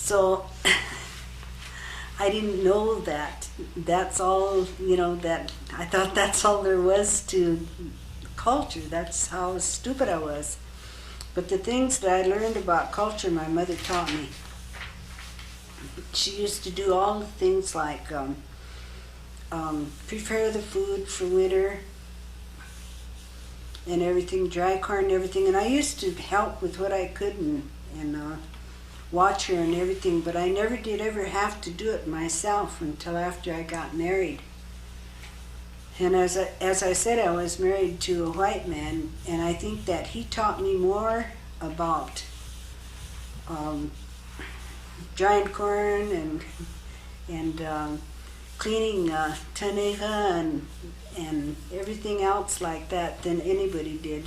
So I didn't know that that's all, that I thought that's all there was to culture. That's how stupid I was. But the things that I learned about culture, my mother taught me. She used to do all the things like prepare the food for winter and everything, dry corn and everything. And I used to help with what I could and watch her and everything, but I never did ever have to do it myself until after I got married. And as I said, I was married to a white man, and I think that he taught me more about drying corn and cleaning tanega and everything else like that than anybody did,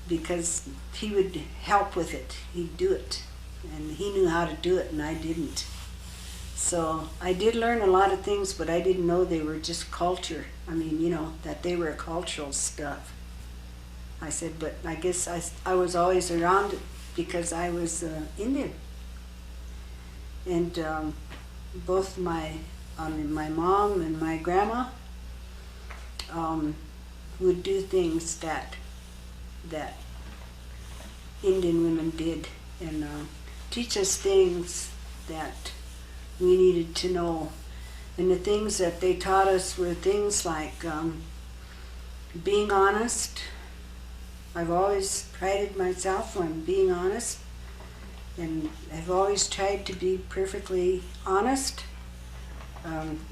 because he would help with it. He'd do it, and he knew how to do it, and I didn't. So I did learn a lot of things, but I didn't know they were just culture. I mean, that they were cultural stuff. I said, but I guess I was always around it because I was Indian. And both my mom and my grandma would do things that Indian women did, and teach us things that we needed to know. And the things that they taught us were things like being honest. I've always prided myself on being honest, and I've always tried to be perfectly honest.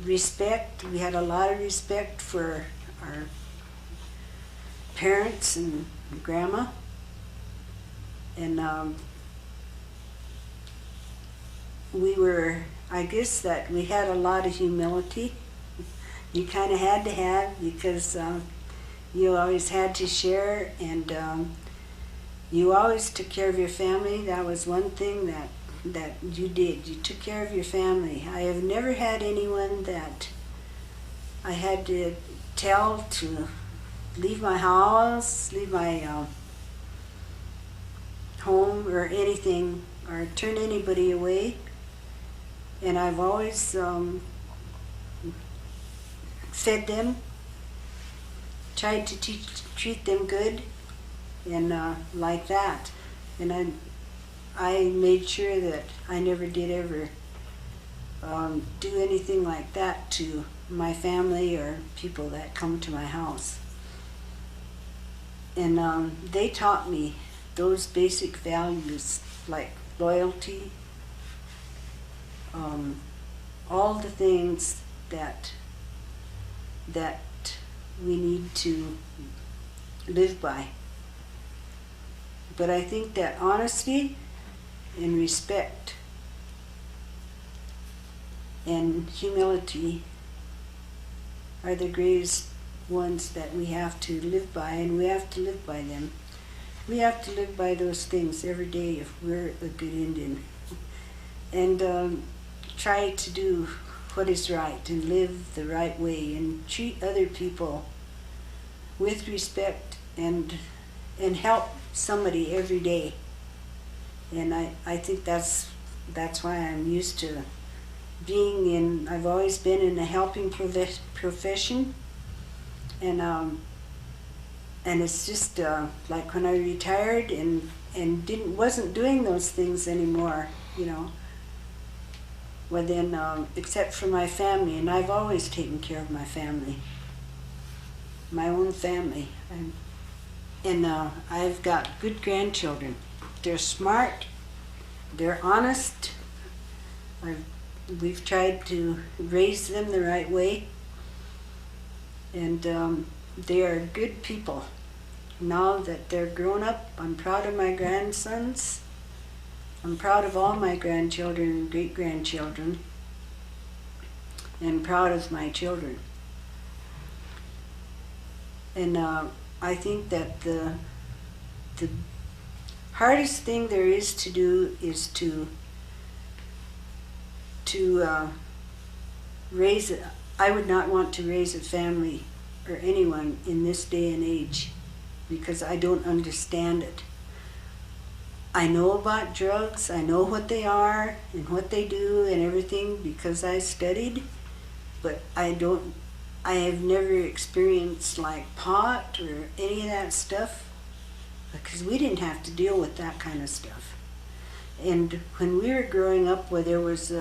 Respect. We had a lot of respect for our parents and grandma. And I guess that we had a lot of humility. You kind of had to have, because you always had to share, and you always took care of your family. That was one thing that you did. You took care of your family. I have never had anyone that I had to tell to leave my house, leave my home or anything, or turn anybody away. And I've always fed them, tried to treat them good, and like that. And I made sure that I never did ever do anything like that to my family or people that come to my house. And they taught me those basic values like loyalty, all the things that we need to live by. But I think that honesty and respect and humility are the greatest ones that we have to live by, and we have to live by them. We have to live by those things every day if we're a good Indian. And try to do what is right and live the right way and treat other people with respect and help somebody every day. And I think that's why I'm used to I've always been in a helping profession. And it's just like when I retired and wasn't doing those things anymore, well then, except for my family, and I've always taken care of my family, my own family. And I've got good grandchildren. They're smart, they're honest. We've tried to raise them the right way, and they are good people. Now that they're grown up, I'm proud of my grandsons. I'm proud of all my grandchildren and great-grandchildren, and proud of my children. And I think that the hardest thing there is to do is to raise it. I would not want to raise a family or anyone in this day and age, because I don't understand it. I know about drugs, I know what they are and what they do and everything because I studied, but I have never experienced like pot or any of that stuff because we didn't have to deal with that kind of stuff. And when we were growing up where there was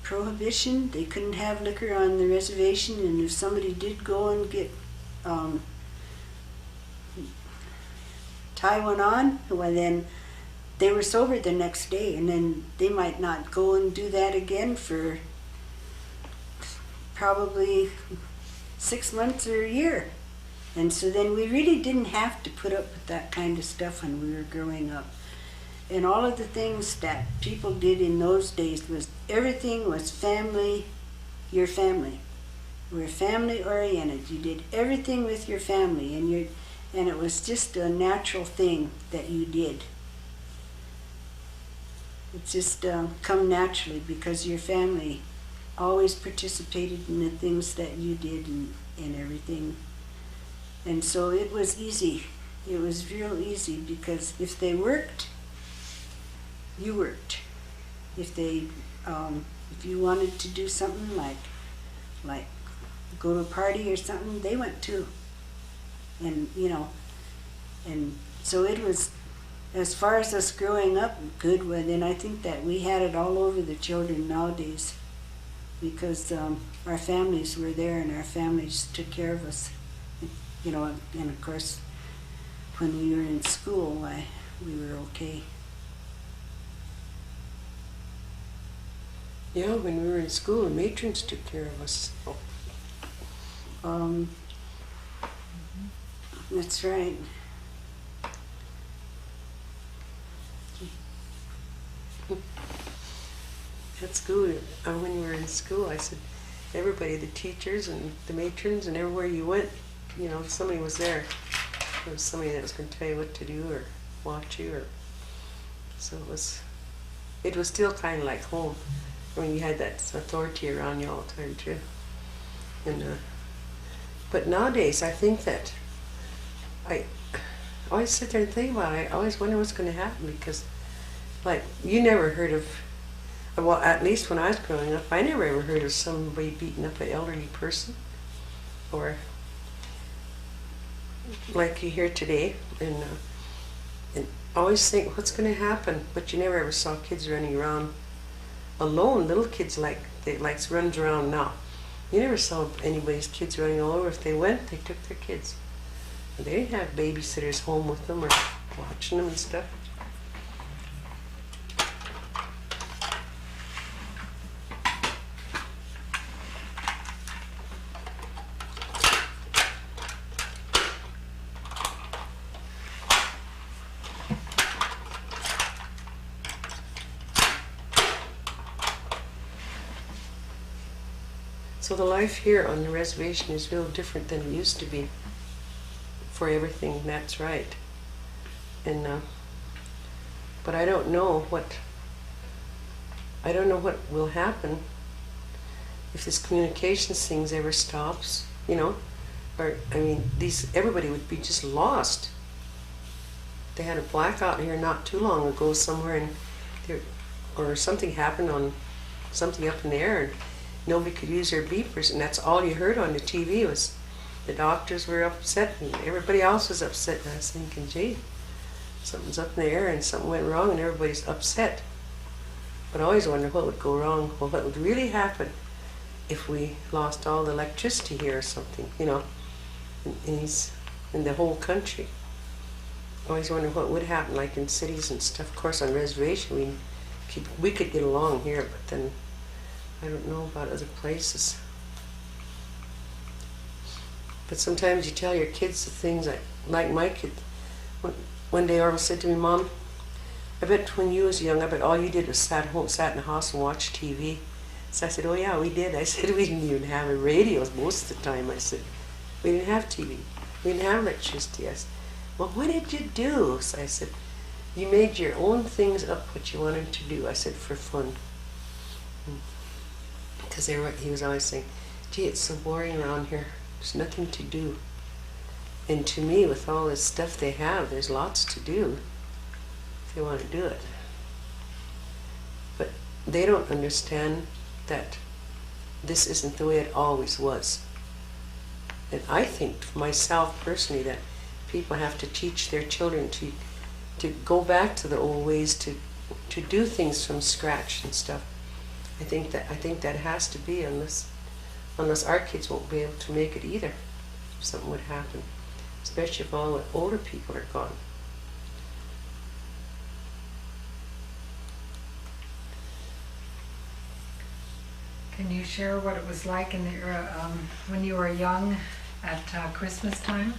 prohibition, they couldn't have liquor on the reservation, and if somebody did go and get tie one on, well then they were sober the next day, and then they might not go and do that again for probably 6 months or a year. And so then we really didn't have to put up with that kind of stuff when we were growing up. And all of the things that people did in those days was everything was family, your family. We're family oriented. You did everything with your family, and it was just a natural thing that you did. It just come naturally because your family always participated in the things that you did and everything. And so it was easy. It was real easy because if they worked, you worked. If you wanted to do something like go to a party or something, they went too. And and so it was, as far as us growing up, good. Well, then I think that we had it all over the children nowadays because our families were there and our families took care of us. And of course, when we were in school, we were okay. Yeah, when we were in school, the matrons took care of us. That's right. At school, when you were in school, I said, everybody, the teachers and the matrons and everywhere you went, somebody was there. There was somebody that was going to tell you what to do or watch you. So it was still kind of like home. I mean, you had that authority around you all the time too. But nowadays, I think that I always sit there and think about it. I always wonder what's going to happen because, like, you never heard of, well, at least when I was growing up, I never ever heard of somebody beating up an elderly person, or like you hear today. And I always think, what's going to happen? But you never ever saw kids running around alone, little kids like runs around now. You never saw anybody's kids running all over. If they went, they took their kids. And they didn't have babysitters home with them or watching them and stuff. So the life here on the reservation is real different than it used to be for everything, that's right. And but I don't know what will happen if this communications things ever stops, or I mean, everybody would be just lost. They had a blackout here not too long ago somewhere, or something happened on something up in the air, and nobody could use their beepers, and that's all you heard on the TV was the doctors were upset and everybody else was upset. And I was thinking, gee, something's up in the air and something went wrong and everybody's upset. But I always wonder what would go wrong, well, what would really happen if we lost all the electricity here or something, in the whole country. I always wonder what would happen, like in cities and stuff. Of course, on reservation, we could get along here, but then I don't know about other places. But sometimes you tell your kids the things like my kid. One day Orville said to me, Mom, I bet when you was young, I bet all you did was sat in the house and watched TV. So I said, oh yeah, we did. I said, we didn't even have a radio most of the time. I said, we didn't have TV. We didn't have electricity. I said, well, what did you do? So I said, you made your own things up what you wanted to do. I said, for fun. Because he was always saying, gee, it's so boring around here. There's nothing to do. And to me, with all this stuff they have, there's lots to do. if they want to do it. But they don't understand that this isn't the way it always was. And I think for myself personally that people have to teach their children to go back to the old ways, to do things from scratch and stuff. I think that has to be, unless our kids won't be able to make it either. If something would happen, especially if all the older people are gone. Can you share what it was like in the when you were young at Christmas time?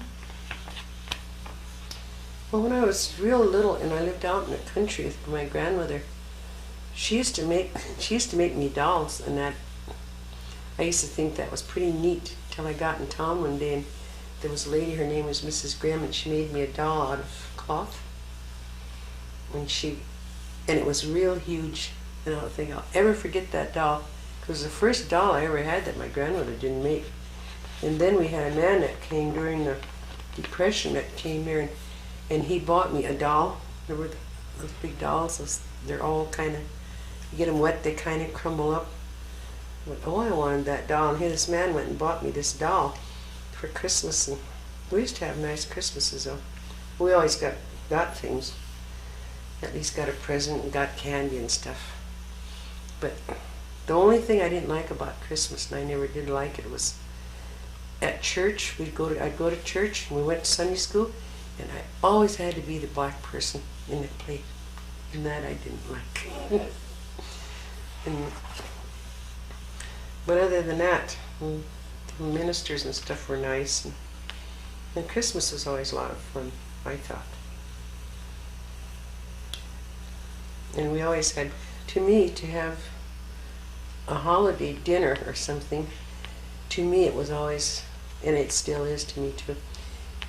Well, when I was real little and I lived out in the country with my grandmother, she used to make me dolls, and that I used to think that was pretty neat till I got in town one day and there was a lady, her name was Mrs. Grimm, and she made me a doll out of cloth. And it was real huge, and I don't think I'll ever forget that doll. It was the first doll I ever had that my grandmother didn't make. And then we had a man that came during the Depression that came here, and he bought me a doll. There were those big dolls, they're all kind of, you get them wet, they kind of crumble up. But, oh, I wanted that doll, and this man went and bought me this doll for Christmas, and we used to have nice Christmases though. We always got things, at least got a present and got candy and stuff. But the only thing I didn't like about Christmas, and I never did like it, was at church. I'd go to church, and we went to Sunday school, and I always had to be the black person in the plate, and that I didn't like. But other than that, the ministers and stuff were nice, and Christmas was always a lot of fun, I thought. And we always had, to me, to have a holiday dinner or something, to me it was always, and it still is to me too,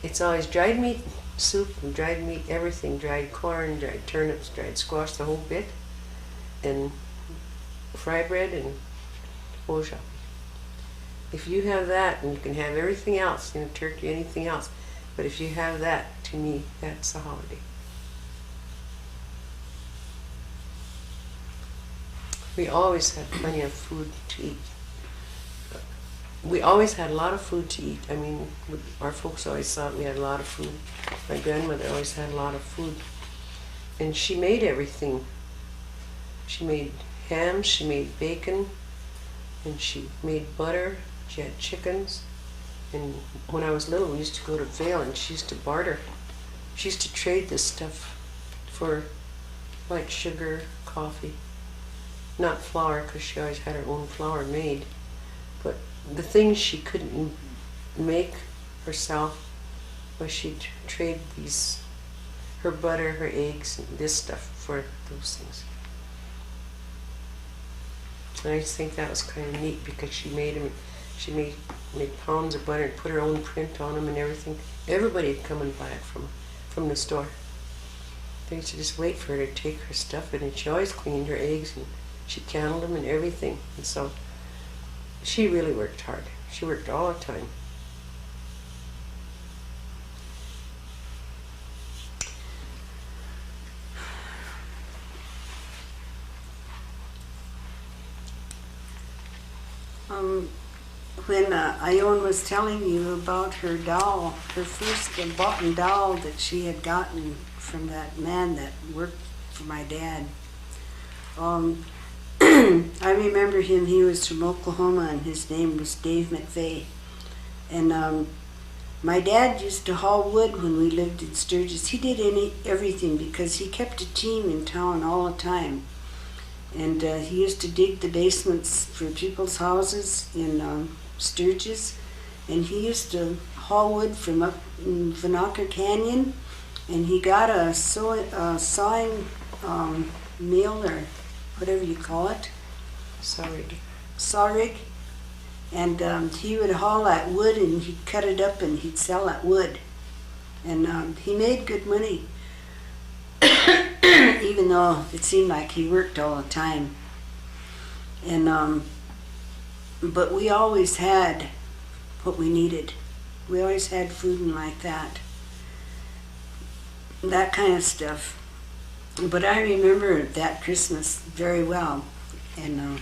it's always dried meat soup and dried meat everything, dried corn, dried turnips, dried squash, the whole bit, and fry bread and oja. If you have that, and you can have everything else, turkey, anything else, but if you have that, to me, that's a holiday. We always had plenty of food to eat. We always had a lot of food to eat. I mean, our folks always thought we had a lot of food. My grandmother always had a lot of food. And she made everything. She made ham, she made bacon, and she made butter. She had chickens. And when I was little, we used to go to Vail, and she used to barter. She used to trade this stuff for, like, sugar, coffee. Not flour, because she always had her own flour made, but the things she couldn't make herself, was she'd trade her butter, her eggs, and this stuff for those things. And I just think that was kind of neat, because she made them. She made pounds of butter and put her own print on them and everything. Everybody would come and buy it from the store. They used to just wait for her to take her stuff, and she always cleaned her eggs, and she canned them and everything. And so she really worked hard. She worked all the time. When Ione was telling you about her doll, her first bought doll that she had gotten from that man that worked for my dad, I remember him. He was from Oklahoma, and his name was Dave McVeigh. And my dad used to haul wood when we lived in Sturgis. He did everything, because he kept a team in town all the time. And he used to dig the basements for people's houses in Sturgis. And he used to haul wood from up in Vanocker Canyon. And he got a sawing mill, or whatever you call it. Saw rig. And he would haul that wood, and he'd cut it up, and he'd sell that wood. And he made good money. Even though it seemed like he worked all the time. And but we always had what we needed. We always had food and like that kind of stuff. But I remember that Christmas very well, and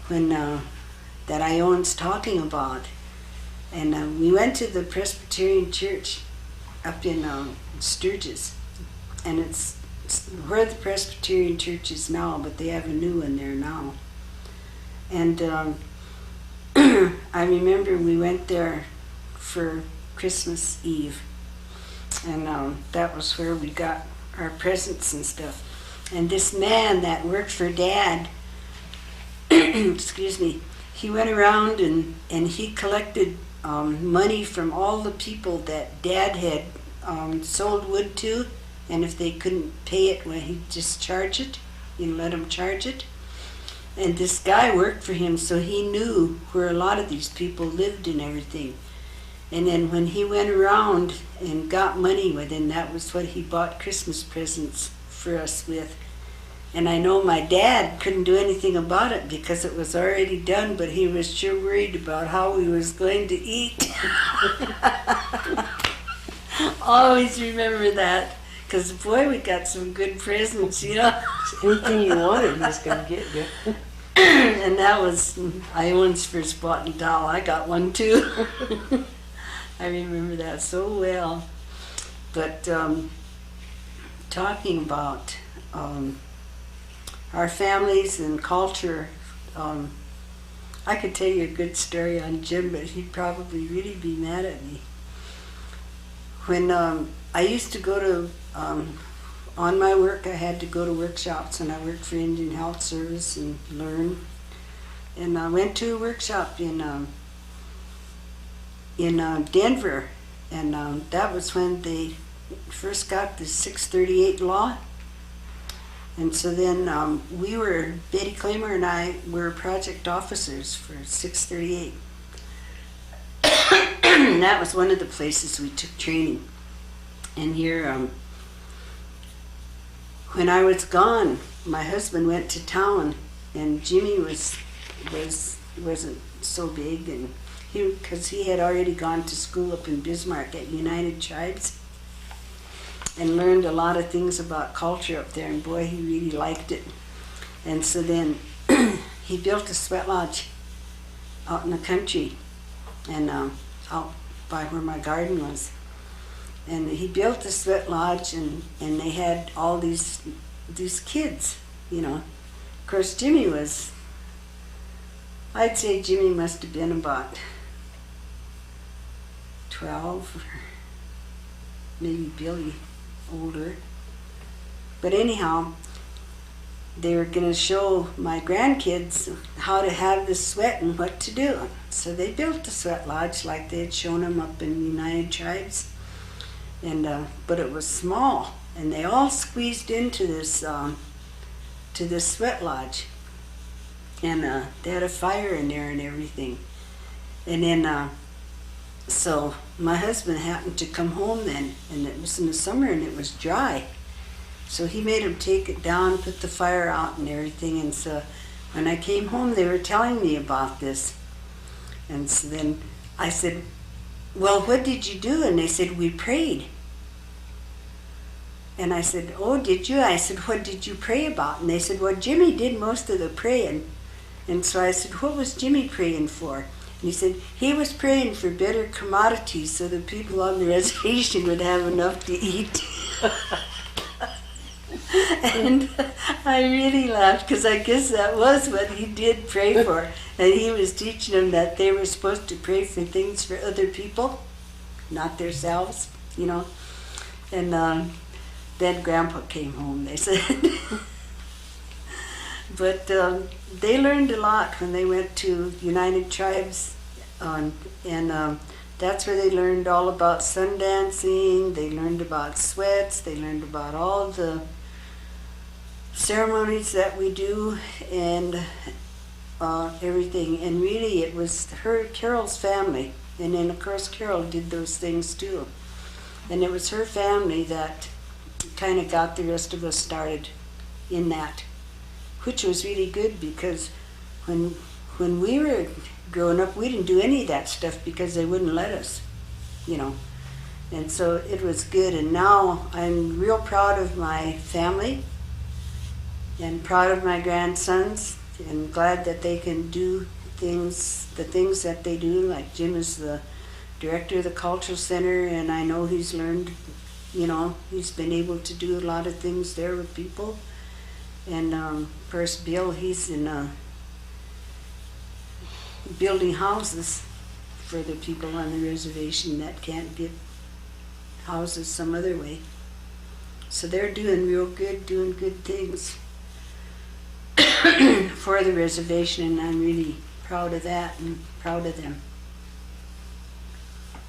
when that Ione's talking about, and we went to the Presbyterian church up in Sturgis, and it's where the Presbyterian church is now, but they have a new one there now. And I remember we went there for Christmas Eve, and that was where we got our presents and stuff. And this man that worked for Dad, excuse me, he went around and he collected money from all the people that Dad had sold wood to, and if they couldn't pay it, well, he'd just charge it. He'd let them charge it. And this guy worked for him, so he knew where a lot of these people lived and everything. And then when he went around and got money with him, that was what he bought Christmas presents for us with. And I know my dad couldn't do anything about it because it was already done, but he was sure worried about how we was going to eat. Always remember that, because boy, we got some good presents, you know. Anything you wanted, he was going to get you. And that was Ione's first bought doll. I got one too. I remember that so well. But talking about our families and culture, I could tell you a good story on Jim, but he'd probably really be mad at me. When I used to go to, on my work, I had to go to workshops, and I worked for Indian Health Service and learn. And I went to a workshop in Denver, and that was when they first got the 638 law. And so then Betty Claimer and I were project officers for 638. And that was one of the places we took training. And here, when I was gone, my husband went to town, and Jimmy wasn't so big, and because he had already gone to school up in Bismarck at United Tribes and learned a lot of things about culture up there, and boy, he really liked it. And so then he built a sweat lodge out in the country, and out by where my garden was. And he built the sweat lodge, and they had all these kids, you know. Of course, Jimmy was, I'd say Jimmy must have been about 12, or maybe Billy older. But anyhow, they were going to show my grandkids how to have the sweat and what to do. So they built the sweat lodge like they had shown them up in United Tribes. And but it was small, and they all squeezed into this sweat lodge. And they had a fire in there and everything. And then so my husband happened to come home then, and it was in the summer and it was dry. So he made him take it down, put the fire out and everything. And so when I came home, they were telling me about this. And so then I said, well, what did you do? And they said, we prayed. And I said, oh, did you? I said, what did you pray about? And they said, well, Jimmy did most of the praying. And so I said, what was Jimmy praying for? And he said, he was praying for better commodities so the people on the reservation would have enough to eat. And I really laughed, because I guess that was what he did pray for. And he was teaching them that they were supposed to pray for things for other people, not themselves, you know. And then Grandpa came home, they said. But they learned a lot when they went to United Tribes, and that's where they learned all about sun dancing. They learned about sweats. They learned about all the ceremonies that we do and everything. And really, it was Carol's family, and then of course Carol did those things too. And it was her family that kind of got the rest of us started in that, which was really good, because when we were growing up, we didn't do any of that stuff because they wouldn't let us, you know. And so it was good, and now I'm real proud of my family and proud of my grandsons, and glad that they can do the things that they do. Like Jim is the director of the cultural center, and I know he's learned, he's been able to do a lot of things there with people. And of course Bill, he's in building houses for the people on the reservation that can't get houses some other way. So they're doing real good, doing good things for the reservation, and I'm really proud of that and proud of them. I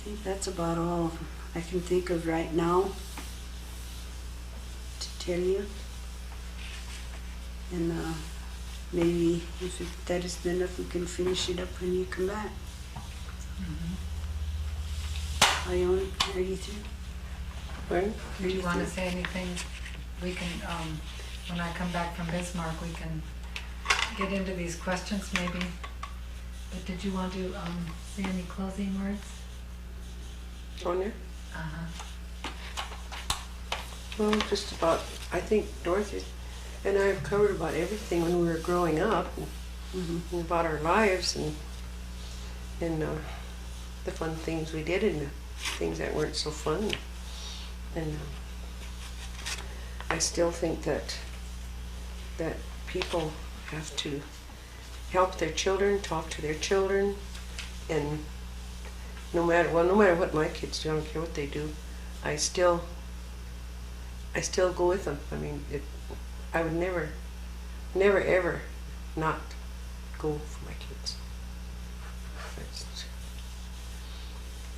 think that's about all I can think of right now to tell you. And maybe if that is enough, we can finish it up when you come back. Ione, are you through? Pardon? Do you want to say anything? We can, when I come back from Bismarck, we can get into these questions maybe. But did you want to say any closing words? On there? Uh-huh. Well, just about, I think Dorothy and I have covered about everything when we were growing up, and about our lives, and the fun things we did and the things that weren't so fun. And I still think that people have to help their children, talk to their children, and no matter what my kids do, I don't care what they do, I still go with them. I mean, I would never ever not go for my kids.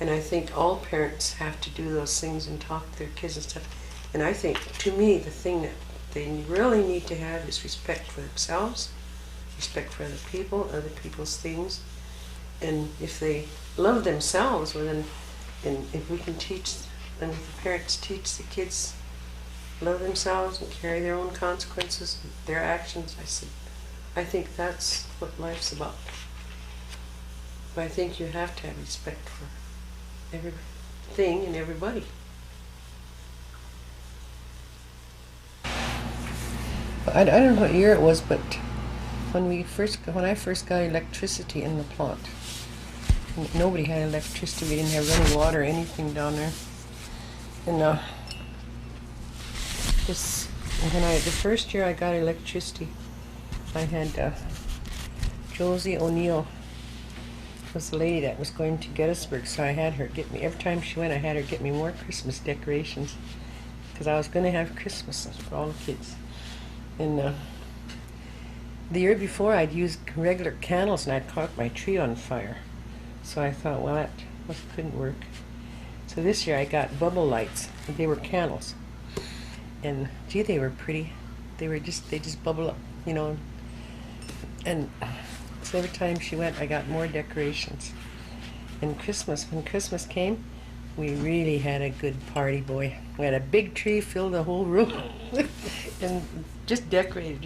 And I think all parents have to do those things and talk to their kids and stuff. And I think, to me, the thing that they really need to have is respect for themselves, respect for other people, other people's things. And if they love themselves, well then, and if we can teach them, if the parents teach the kids love themselves and carry their own consequences, their actions, I think that's what life's about. But I think you have to have respect for everything and everybody. I don't know what year it was, but when I first got electricity in the plant, nobody had electricity. We didn't have running water or anything down there. And the first year I got electricity, I had Josie O'Neill was the lady that was going to Gettysburg, so I had her get me, every time she went, I had her get me more Christmas decorations, because I was going to have Christmas for all the kids. And the year before, I'd used regular candles, and I'd caught my tree on fire. So I thought, well, that couldn't work. So this year I got bubble lights, and they were candles. And gee, they were pretty. They just bubble up, And so every time she went, I got more decorations. And when Christmas came, we really had a good party, boy. We had a big tree, filled the whole room, and just decorated,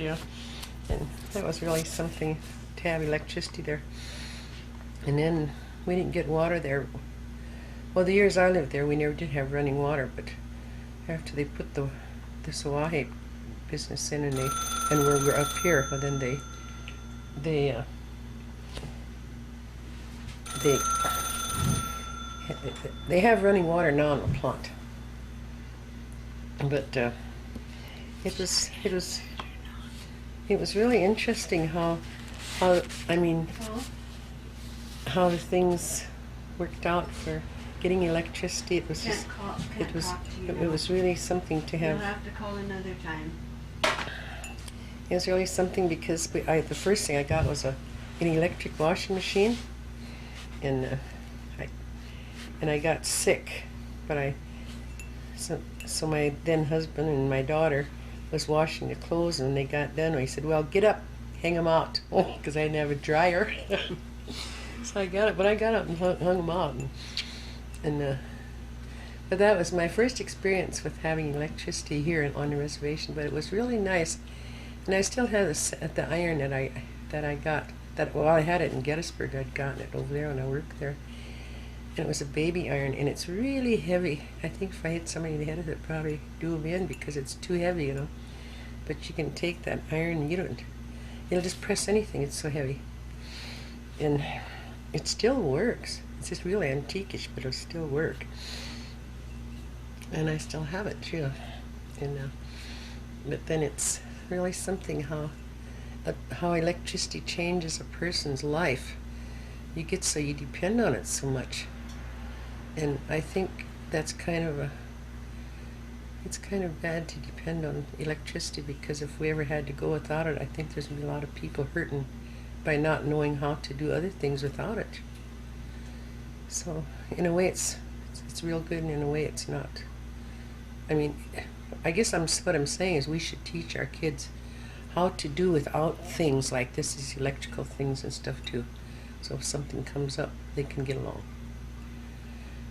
And that was really something to have electricity there. And then we didn't get water there. Well, the years I lived there, we never did have running water, but after they put the Sawahe business in, and we're up here, well, then they have running water now in the plant. But it was really interesting how the things worked out for getting electricity. It was it was really something to have. You'll have to call another time. It was really something because the first thing I got was an electric washing machine, and I got sick, but so my then husband and my daughter was washing the clothes, and when they got done, I said, "Well, get up, hang them out," because I didn't have a dryer. So I got up and hung them out, but that was my first experience with having electricity here on the reservation. But it was really nice, and I still have the iron that I got. I had it in Gettysburg. I'd gotten it over there when I worked there, And it was a baby iron, and it's really heavy. I think if I hit somebody in the head with it, probably do them in because it's too heavy, you know. But you can take that iron and it'll just press anything, it's so heavy. And it still works. It's just real antiquish, but it'll still work. And I still have it too. And but then it's really something how electricity changes a person's life. You get so you depend on it so much. And I think that's it's kind of bad to depend on electricity, because if we ever had to go without it, I think there's going to be a lot of people hurting by not knowing how to do other things without it. So in a way it's real good, and in a way it's not. I mean, I guess what I'm saying is we should teach our kids how to do without things like this, these electrical things and stuff too. So if something comes up, they can get along.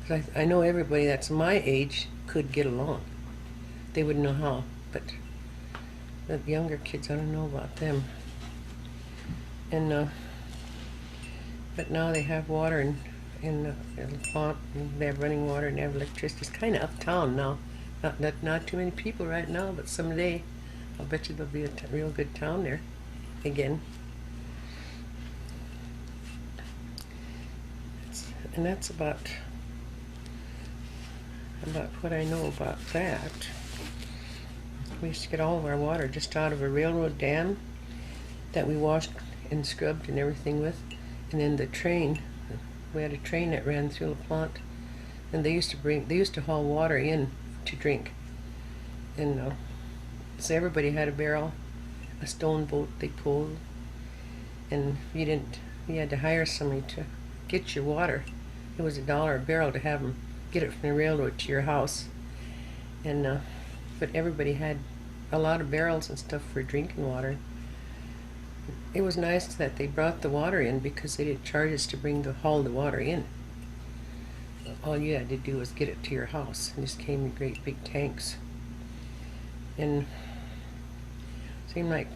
'Cause I know everybody that's my age could get along. They wouldn't know how, but the younger kids, I don't know about them. And but now they have water in the plant, and they have running water, and they have electricity. It's kind of uptown now. Not too many people right now, but someday I'll bet you there'll be a real good town there again. And that's about what I know about that. We used to get all of our water just out of a railroad dam that we washed and scrubbed and everything with. And then the train, we had a train that ran through the plant, and they used to haul water in to drink. And so everybody had a barrel, a stone boat they pulled, and you had to hire somebody to get your water. It was $1 a barrel to have them get it from the railroad to your house. And but everybody had a lot of barrels and stuff for drinking water. It was nice that they brought the water in, because they didn't charge us to haul the water in. All you had to do was get it to your house, and just came in great big tanks. And it seemed like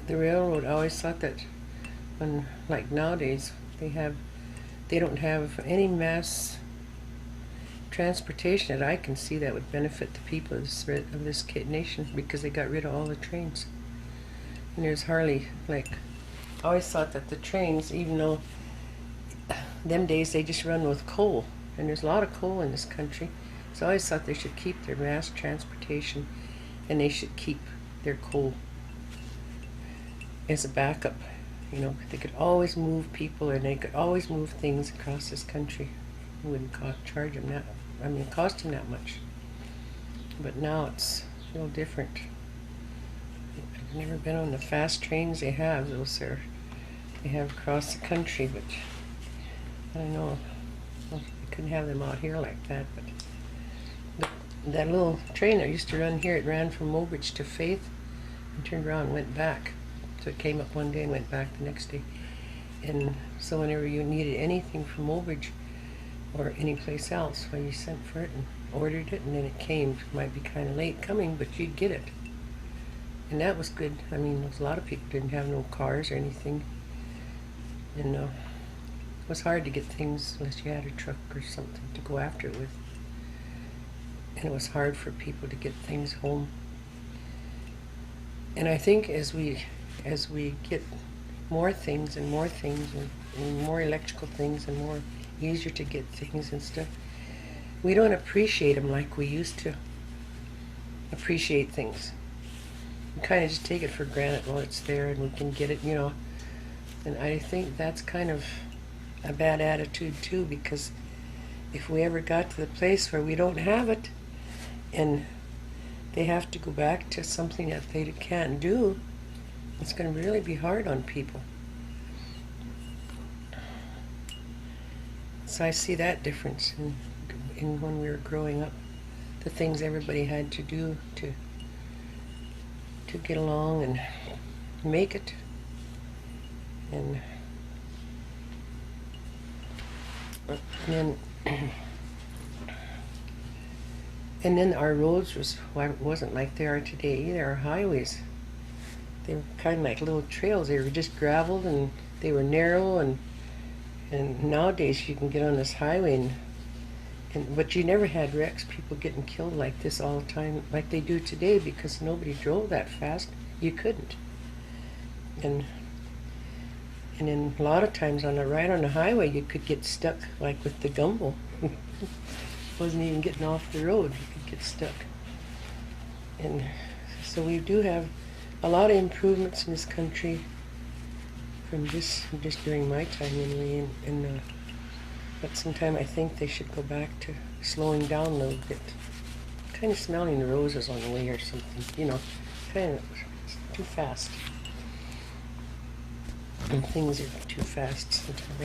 the railroad, I always thought that when, like nowadays, they don't have any mass transportation that I can see that would benefit the people of this nation, because they got rid of all the trains. And there's hardly, I always thought that the trains, even though them days they just run with coal, and there's a lot of coal in this country, so I always thought they should keep their mass transportation, and they should keep their coal as a backup. You know, they could always move people, and they could always move things across this country. It wouldn't charge them that. I mean, it cost them that much. But now it's a little different. I've never been on the fast trains they have. They have across the country, but I don't know. Well, they couldn't have them out here like that. But that little train that used to run here, it ran from Mobridge to Faith and turned around and went back. So it came up one day and went back the next day. And so whenever you needed anything from Mobridge or any place else, well, you sent for it and ordered it, and then it came. It might be kind of late coming, but you'd get it. And that was good. I mean, a lot of people didn't have no cars or anything. And it was hard to get things unless you had a truck or something to go after it with. And it was hard for people to get things home. And I think as we get more things and more electrical things and more easier to get things and stuff, we don't appreciate them like we used to appreciate things. We kind of just take it for granted. Well, it's there and we can get it, you know. And I think that's kind of a bad attitude too, because if we ever got to the place where we don't have it and they have to go back to something that they can't do, it's going to really be hard on people. So I see that difference in when we were growing up, the things everybody had to do to get along and make it. And then our roads wasn't like they are today either. Our highways, they were kind of like little trails. They were just graveled and they were narrow, and nowadays you can get on this highway and But you never had wrecks, people getting killed like this all the time, like they do today, because nobody drove that fast. You couldn't. And then a lot of times on a ride on the highway, you could get stuck, like with the gumbo. Wasn't even getting off the road, you could get stuck. And so we do have a lot of improvements in this country from just during my time anyway. But sometime I think they should go back to slowing down a little bit. Kind of smelling the roses on the way or something, you know, kind of too fast. And things are too fast sometimes.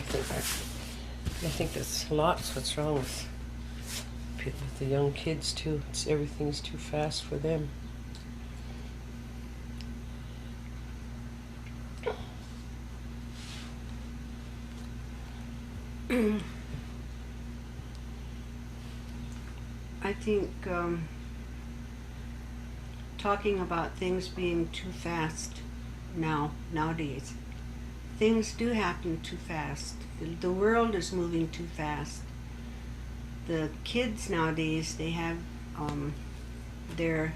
I think that's lots what's wrong with the young kids too. Everything's too fast for them. I think talking about things being too fast nowadays, things do happen too fast. The world is moving too fast. The kids nowadays, they have they're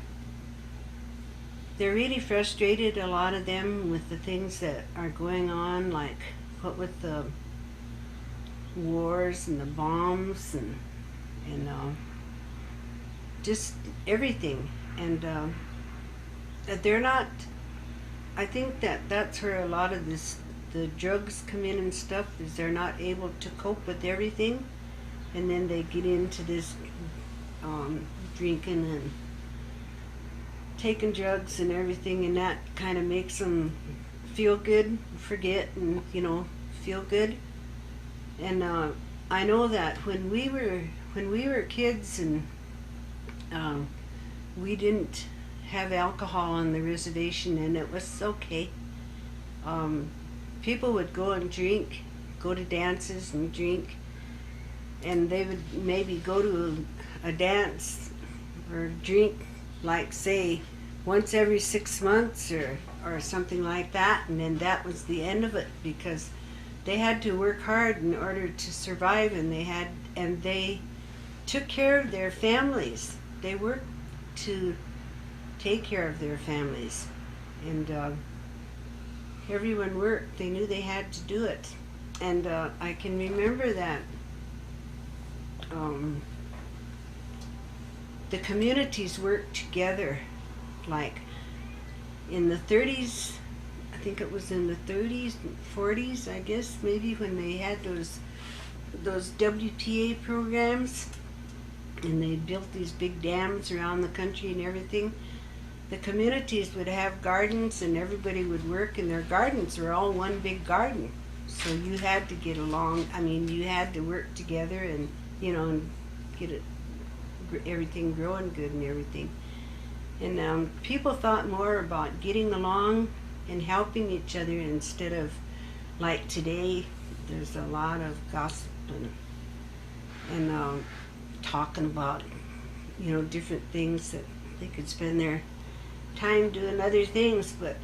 really frustrated, a lot of them, with the things that are going on, like what with the wars and the bombs and just everything. And they're not, I think that's where a lot of the drugs come in and stuff, is they're not able to cope with everything, and then they get into this drinking and taking drugs and everything, and that kind of makes them feel good, forget, and feel good. And I know that when we were kids and we didn't have alcohol on the reservation, and it was okay. People would go and drink, go to dances and drink, and they would maybe go to a dance or drink, like say once every 6 months or something like that, and then that was the end of it, because they had to work hard in order to survive, and they took care of their families. They worked to take care of their families, and everyone worked. They knew they had to do it. And I can remember that the communities worked together, like in the 30s, I think it was in the 30s, 40s, I guess, maybe, when they had those WPA programs, and they built these big dams around the country and everything. The communities would have gardens, and everybody would work, and their gardens were all one big garden. So you had to get along. I mean, you had to work together, and and get everything growing good and everything. And people thought more about getting along and helping each other, instead of, like today, there's a lot of gossip and talking about different things that they could spend their time doing other things. But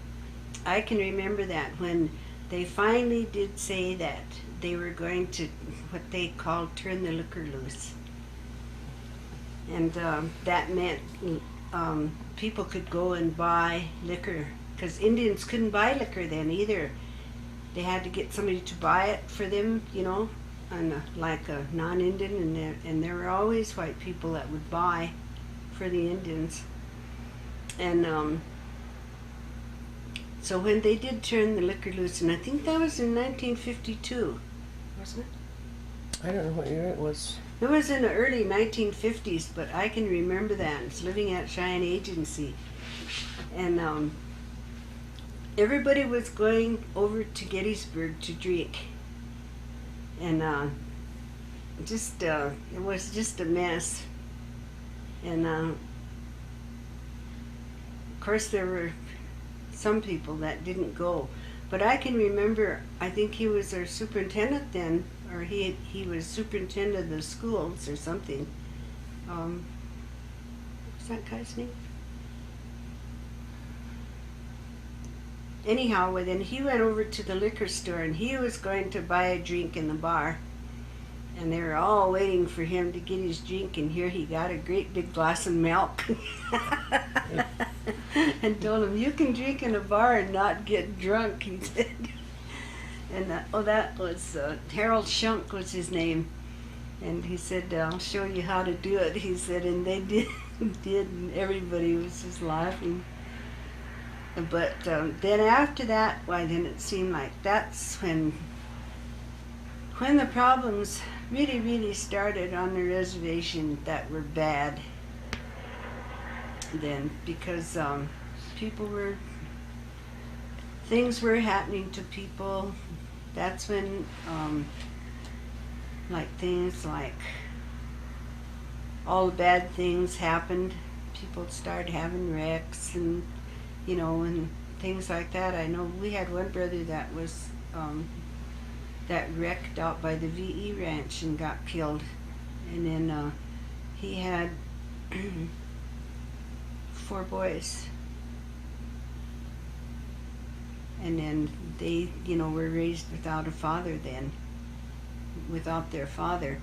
I can remember that when they finally did say that they were going to, what they called, turn the liquor loose. And that meant people could go and buy liquor, because Indians couldn't buy liquor then either. They had to get somebody to buy it for them, and like a non-Indian, and there were always white people that would buy for the Indians. And so when they did turn the liquor loose, and I think that was in 1952, wasn't it? I don't know what year it was. It was in the early 1950s, but I can remember that. I was living at Cheyenne Agency, and everybody was going over to Gettysburg to drink, and it was just a mess. And of course there were some people that didn't go, but I can remember, I think he was our superintendent then, or he was superintendent of the schools or something. What's that guy's name? Anyhow, well, then he went over to the liquor store, and he was going to buy a drink in the bar. And they were all waiting for him to get his drink, and here he got a great big glass of milk. And told him, "You can drink in a bar and not get drunk," he said. And that was Harold Shunk was his name. And he said, "I'll show you how to do it," he said, and they did, and everybody was just laughing. But then after that, then it seemed like that's when the problems really started on the reservation that were bad. Then, because things were happening to people. That's when things like all the bad things happened. People started having wrecks and and things like that. I know we had one brother that was that wrecked out by the VE ranch and got killed, and then he had 4 boys, and then they were raised without a father, then without their father.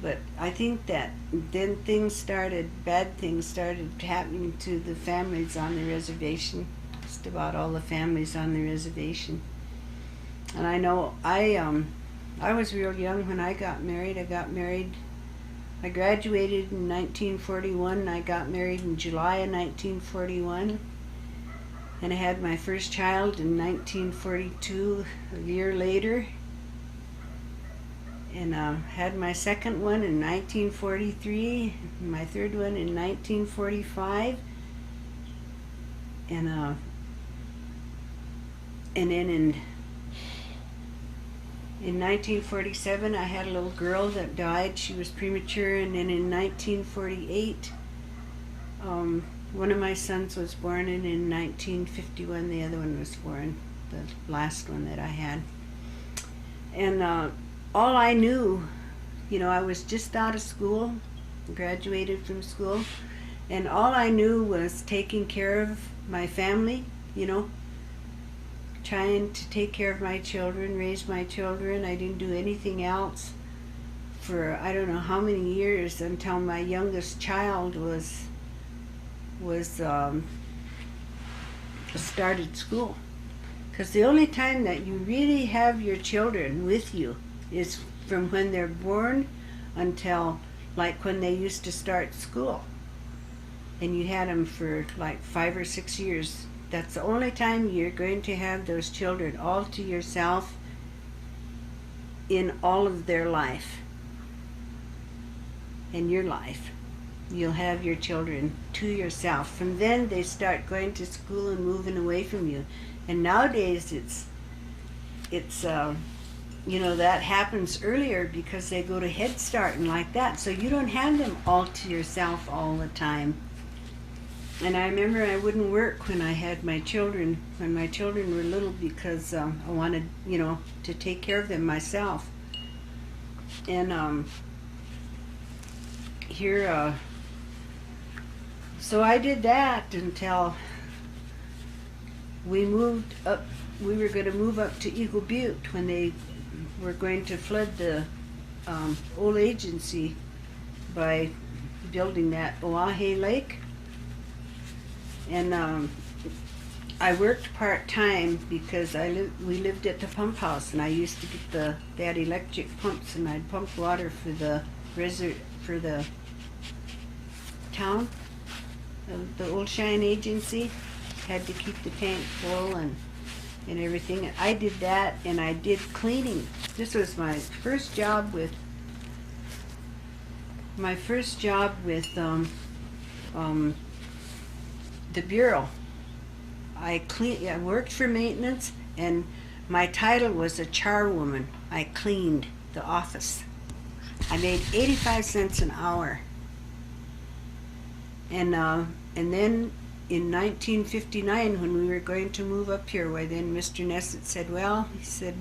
But I think that then bad things started happening to the families on the reservation, just about all the families on the reservation. And I know I was real young when I got married. I graduated in 1941, and I got married in July of 1941. And I had my first child in 1942, a year later. And had my second one in 1943, and my third one in 1945. And then in 1947, I had a little girl that died. She was premature. And then in 1948, one of my sons was born, and in 1951, the other one was born, the last one that I had. And all I knew, I was just out of school, graduated from school, and all I knew was taking care of my family, trying to take care of my children, raise my children. I didn't do anything else for I don't know how many years, until my youngest child started school. Because the only time that you really have your children with you is from when they're born until like when they used to start school. And you had them for like 5 or 6 years. That's the only time you're going to have those children all to yourself in all of their life. In your life, you'll have your children to yourself. From then they start going to school and moving away from you. And nowadays it's that happens earlier because they go to Head Start and like that. So you don't have them all to yourself all the time. And I remember I wouldn't work when I had my children, when my children were little, because I wanted, to take care of them myself. And so I did that until we moved up. We were going to move up to Eagle Butte when they were going to flood the old agency by building that Oahe Lake. And I worked part-time because we lived at the pump house, and I used to get they had electric pumps, and I'd pump water for the town, the old Cheyenne agency. Had to keep the tank full and everything. I did that, and I did cleaning. This was my first job with the Bureau. I worked for maintenance, and my title was a charwoman. I cleaned the office. I made 85 cents an hour. And then in 1959, when we were going to move up here, then Mr. Nessett said, he said,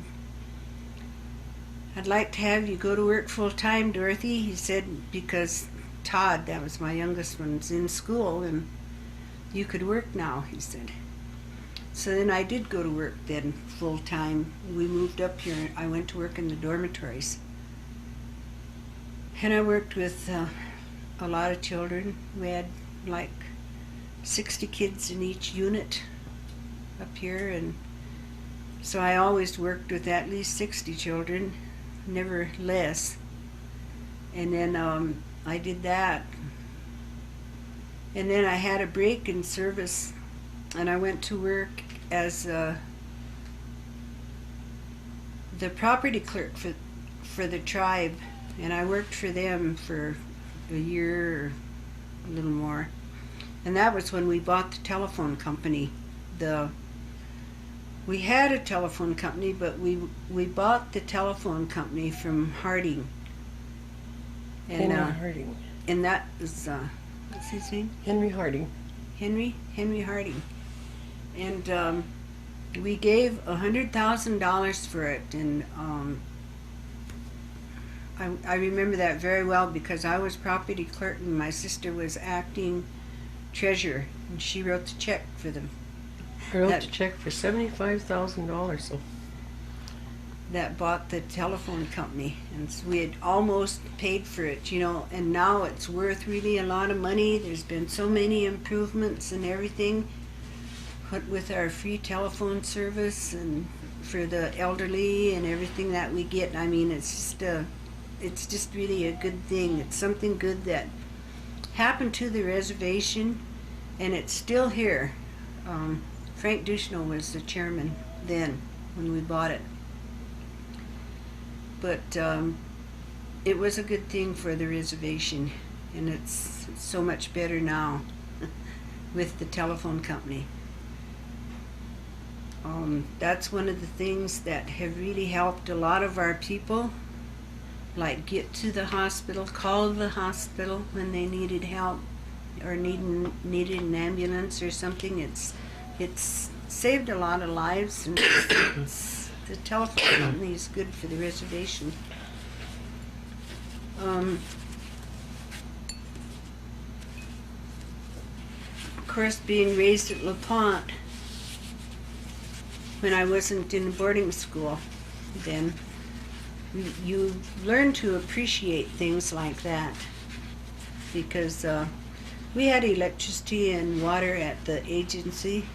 "I'd like to have you go to work full time, Dorothy." He said, because Todd, that was my youngest one, was in school, and you could work now, he said. So then I did go to work then full time. We moved up here, and I went to work in the dormitories. And I worked with a lot of children. We had like 60 kids in each unit up here, and so I always worked with at least 60 children, never less. And then I did that. And then I had a break in service, and I went to work as the property clerk for the tribe, and I worked for them for a year or a little more. And that was when we bought the telephone company. We had a telephone company, but we bought the telephone company from Harding. And Henry Harding. And that was what's his name? Henry Harding. Henry Harding. And we gave $100,000 for it, and I remember that very well because I was property clerk and my sister was acting treasurer, and she wrote the check for them. I wrote the check for $75,000. So That bought the telephone company, and so we had almost paid for it, you know, and now it's worth really a lot of money. There's been so many improvements and everything with our free telephone service and for the elderly and everything that we get. I mean, it's just really a good thing. It's something good that happened to the reservation, and it's still here. Frank Duchesneau was the chairman then when we bought it. But it was a good thing for the reservation, and it's so much better now with the telephone company. That's one of the things that have really helped a lot of our people, like get to the hospital, call the hospital when they needed help or needed an ambulance or something. It's saved a lot of lives, and the telephone company is good for the reservation. Of course, being raised at LaPont, when I wasn't in boarding school, then you learn to appreciate things like that, because we had electricity and water at the agency,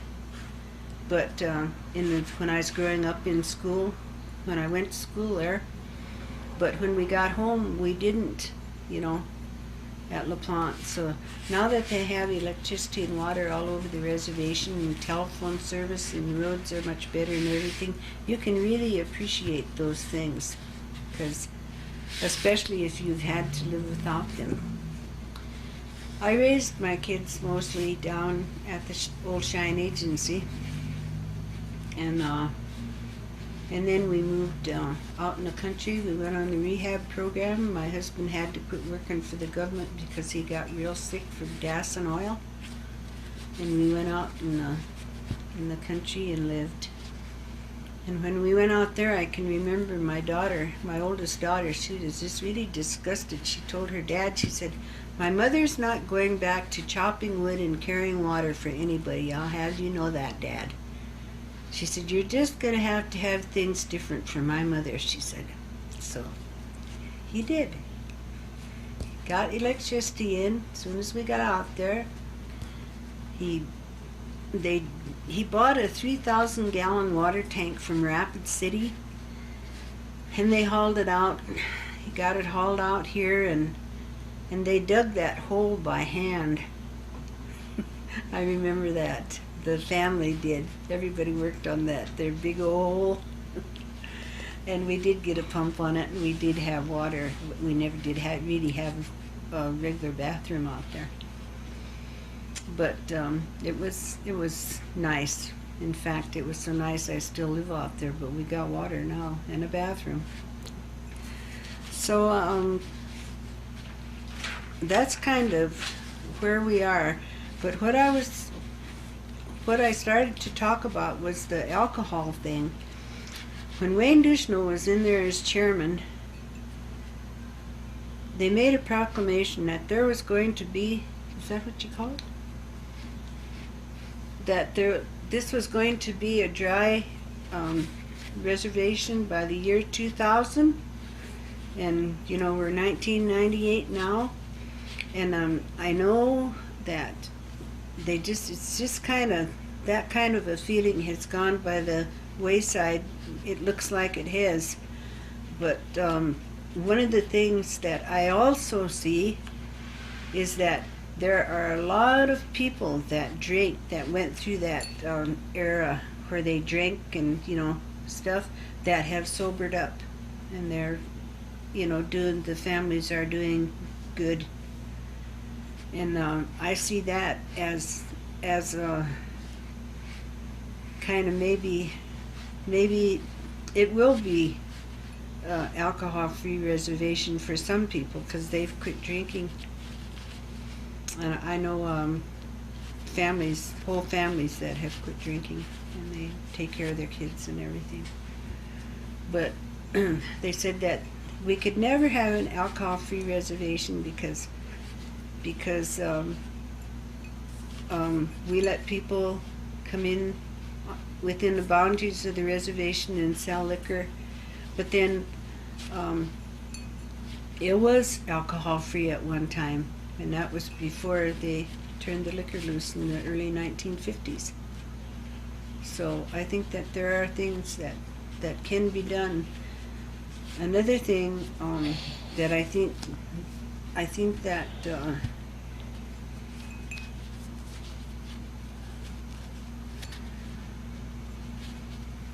but when I was growing up in school, when I went to school there, but when we got home, we didn't, you know, at LaPont. So now that they have electricity and water all over the reservation, and telephone service, and the roads are much better and everything, you can really appreciate those things, because especially if you've had to live without them. I raised my kids mostly down at the old Cheyenne agency, and then we moved out in the country. We went on the rehab program. My husband had to quit working for the government because he got real sick from gas and oil, and we went out in the country and lived. And when we went out there, I can remember my daughter, my oldest daughter, she was just really disgusted. She told her dad, she said, "My mother's not going back to chopping wood and carrying water for anybody. I'll have you know that, Dad." She said, "You're just going to have things different for my mother," she said. So he did. Got electricity in as soon as we got out there. He bought a 3,000-gallon water tank from Rapid City, and they hauled it out. He got it hauled out here, and they dug that hole by hand. I remember that. The family did. Everybody worked on that. Their big old hole. And we did get a pump on it, and we did have water. We never did really have a regular bathroom out there. But it was nice. In fact, it was so nice I still live out there, but we got water now and a bathroom. So that's kind of where we are. But what I started to talk about was the alcohol thing. When Wayne Duchesneau was in there as chairman, they made a proclamation that there was going to be, is that what you call it? That this was going to be a dry reservation by the year 2000, And you know, we're 1998 now, and I know that it's just kind of, that kind of a feeling has gone by the wayside. It looks like it has. But one of the things that I also see is that there are a lot of people that drink, that went through that era where they drank and, you know, stuff, that have sobered up, and they're, you know, the families are doing good. And I see that as a kind of maybe it will be alcohol-free reservation for some people, because they've quit drinking. And I know families, whole families that have quit drinking, and they take care of their kids and everything. But they said that we could never have an alcohol-free reservation because we let people come in within the boundaries of the reservation and sell liquor. But then it was alcohol-free at one time, and that was before they turned the liquor loose in the early 1950s. So I think that there are things that can be done. Another thing that I think that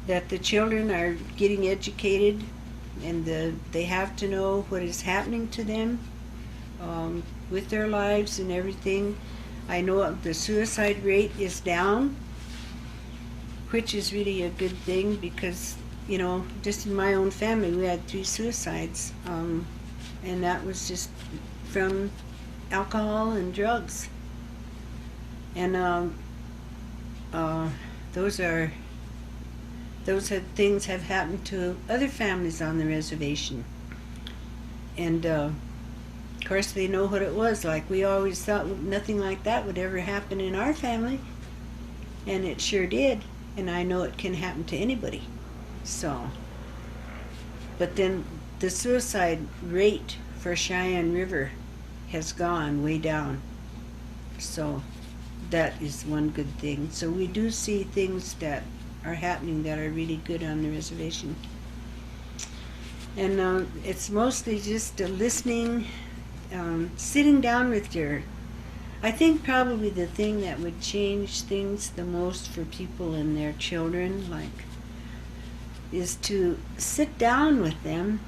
that the children are getting educated, and they have to know what is happening to them with their lives and everything. I know the suicide rate is down, which is really a good thing, because, you know, just in my own family we had 3 suicides, and that was just from alcohol and drugs. And those things have happened to other families on the reservation. And of course they know what it was like. We always thought nothing like that would ever happen in our family, and it sure did. And I know it can happen to anybody. So, but then the suicide rate for Cheyenne River has gone way down. So that is one good thing. So we do see things that are happening that are really good on the reservation. And it's mostly just listening, sitting down with I think probably the thing that would change things the most for people and their children, like, is to sit down with them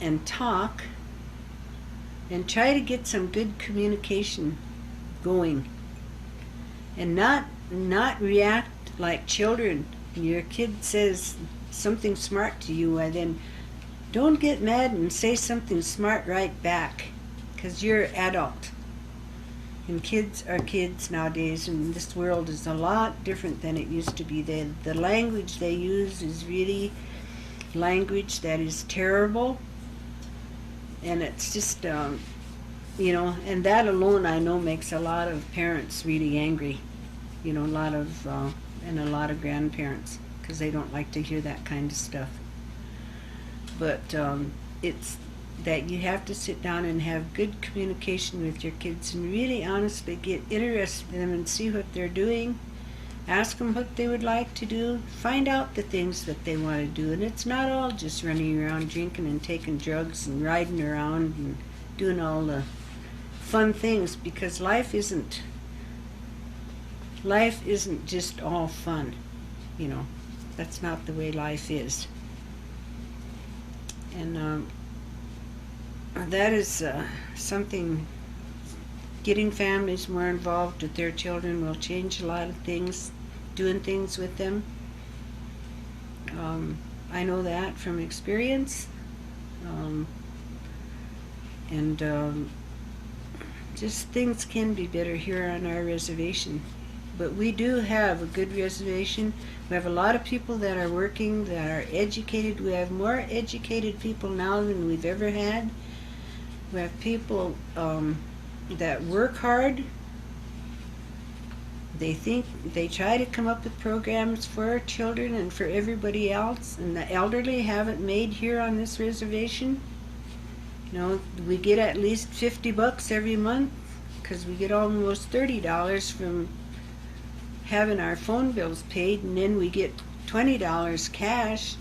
and talk and try to get some good communication going, and not react like children. Your kid says something smart to you, and then don't get mad and say something smart right back, because you're an adult. And kids are kids nowadays, and this world is a lot different than it used to be. The language they use is really language that is terrible, and it's just, you know, and that alone I know makes a lot of parents really angry. You know, and a lot of grandparents, because they don't like to hear that kind of stuff. But it's that you have to sit down and have good communication with your kids, and really honestly get interested in them and see what they're doing. Ask them what they would like to do. Find out the things that they want to do. And it's not all just running around drinking and taking drugs and riding around and doing all the fun things, because life isn't just all fun. You know, that's not the way life is. And that is something. Getting families more involved with their children will change a lot of things, doing things with them. I know that from experience. Just things can be better here on our reservation. But we do have a good reservation. We have a lot of people that are working, that are educated. We have more educated people now than we've ever had. We have people that work hard. They try to come up with programs for our children and for everybody else, and the elderly have it made here on this reservation. You know, we get at least $50 every month because we get almost $30 from having our phone bills paid, and then we get $20 cash,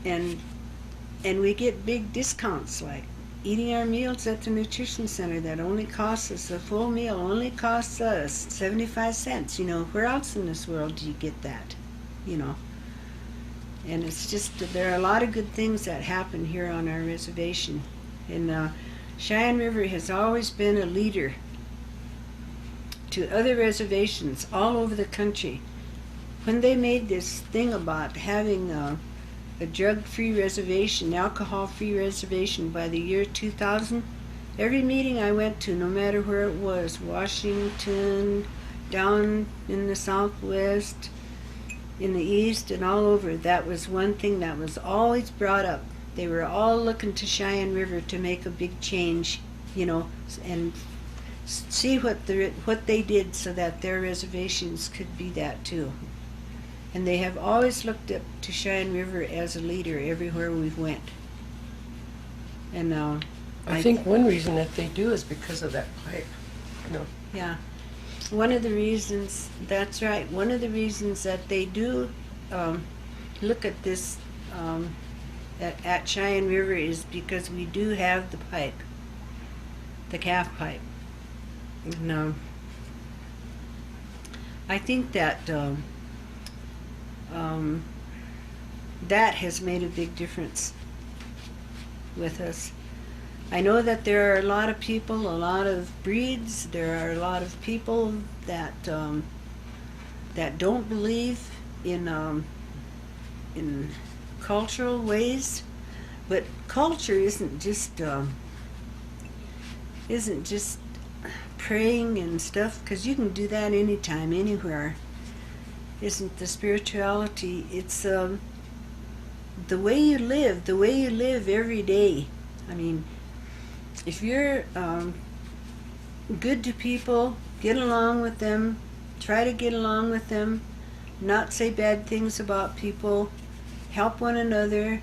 and we get big discounts like eating our meals at the nutrition center that only costs us, a full meal only costs us 75 cents. You know, where else in this world do you get that? You know, and it's just, there are a lot of good things that happen here on our reservation. And Cheyenne River has always been a leader to other reservations all over the country. When they made this thing about having a drug-free reservation, alcohol-free reservation by the year 2000, every meeting I went to, no matter where it was, Washington, down in the Southwest, in the East, and all over, that was one thing that was always brought up. They were all looking to Cheyenne River to make a big change, you know, and see what they did so that their reservations could be that too. And they have always looked up to Cheyenne River as a leader everywhere we've went. And I think one reason that they do is because of that pipe. You know. Yeah. One of the reasons, that's right, one of the reasons that they do look at this at Cheyenne River is because we do have the pipe, the calf pipe. And I think that that has made a big difference with us. I know that there are a lot of people, a lot of breeds, there are a lot of people that that don't believe in cultural ways, but culture isn't just praying and stuff, because you can do that anytime, anywhere. Isn't the spirituality? It's the way you live every day. I mean, if you're good to people, get along with them, try to get along with them, not say bad things about people, help one another,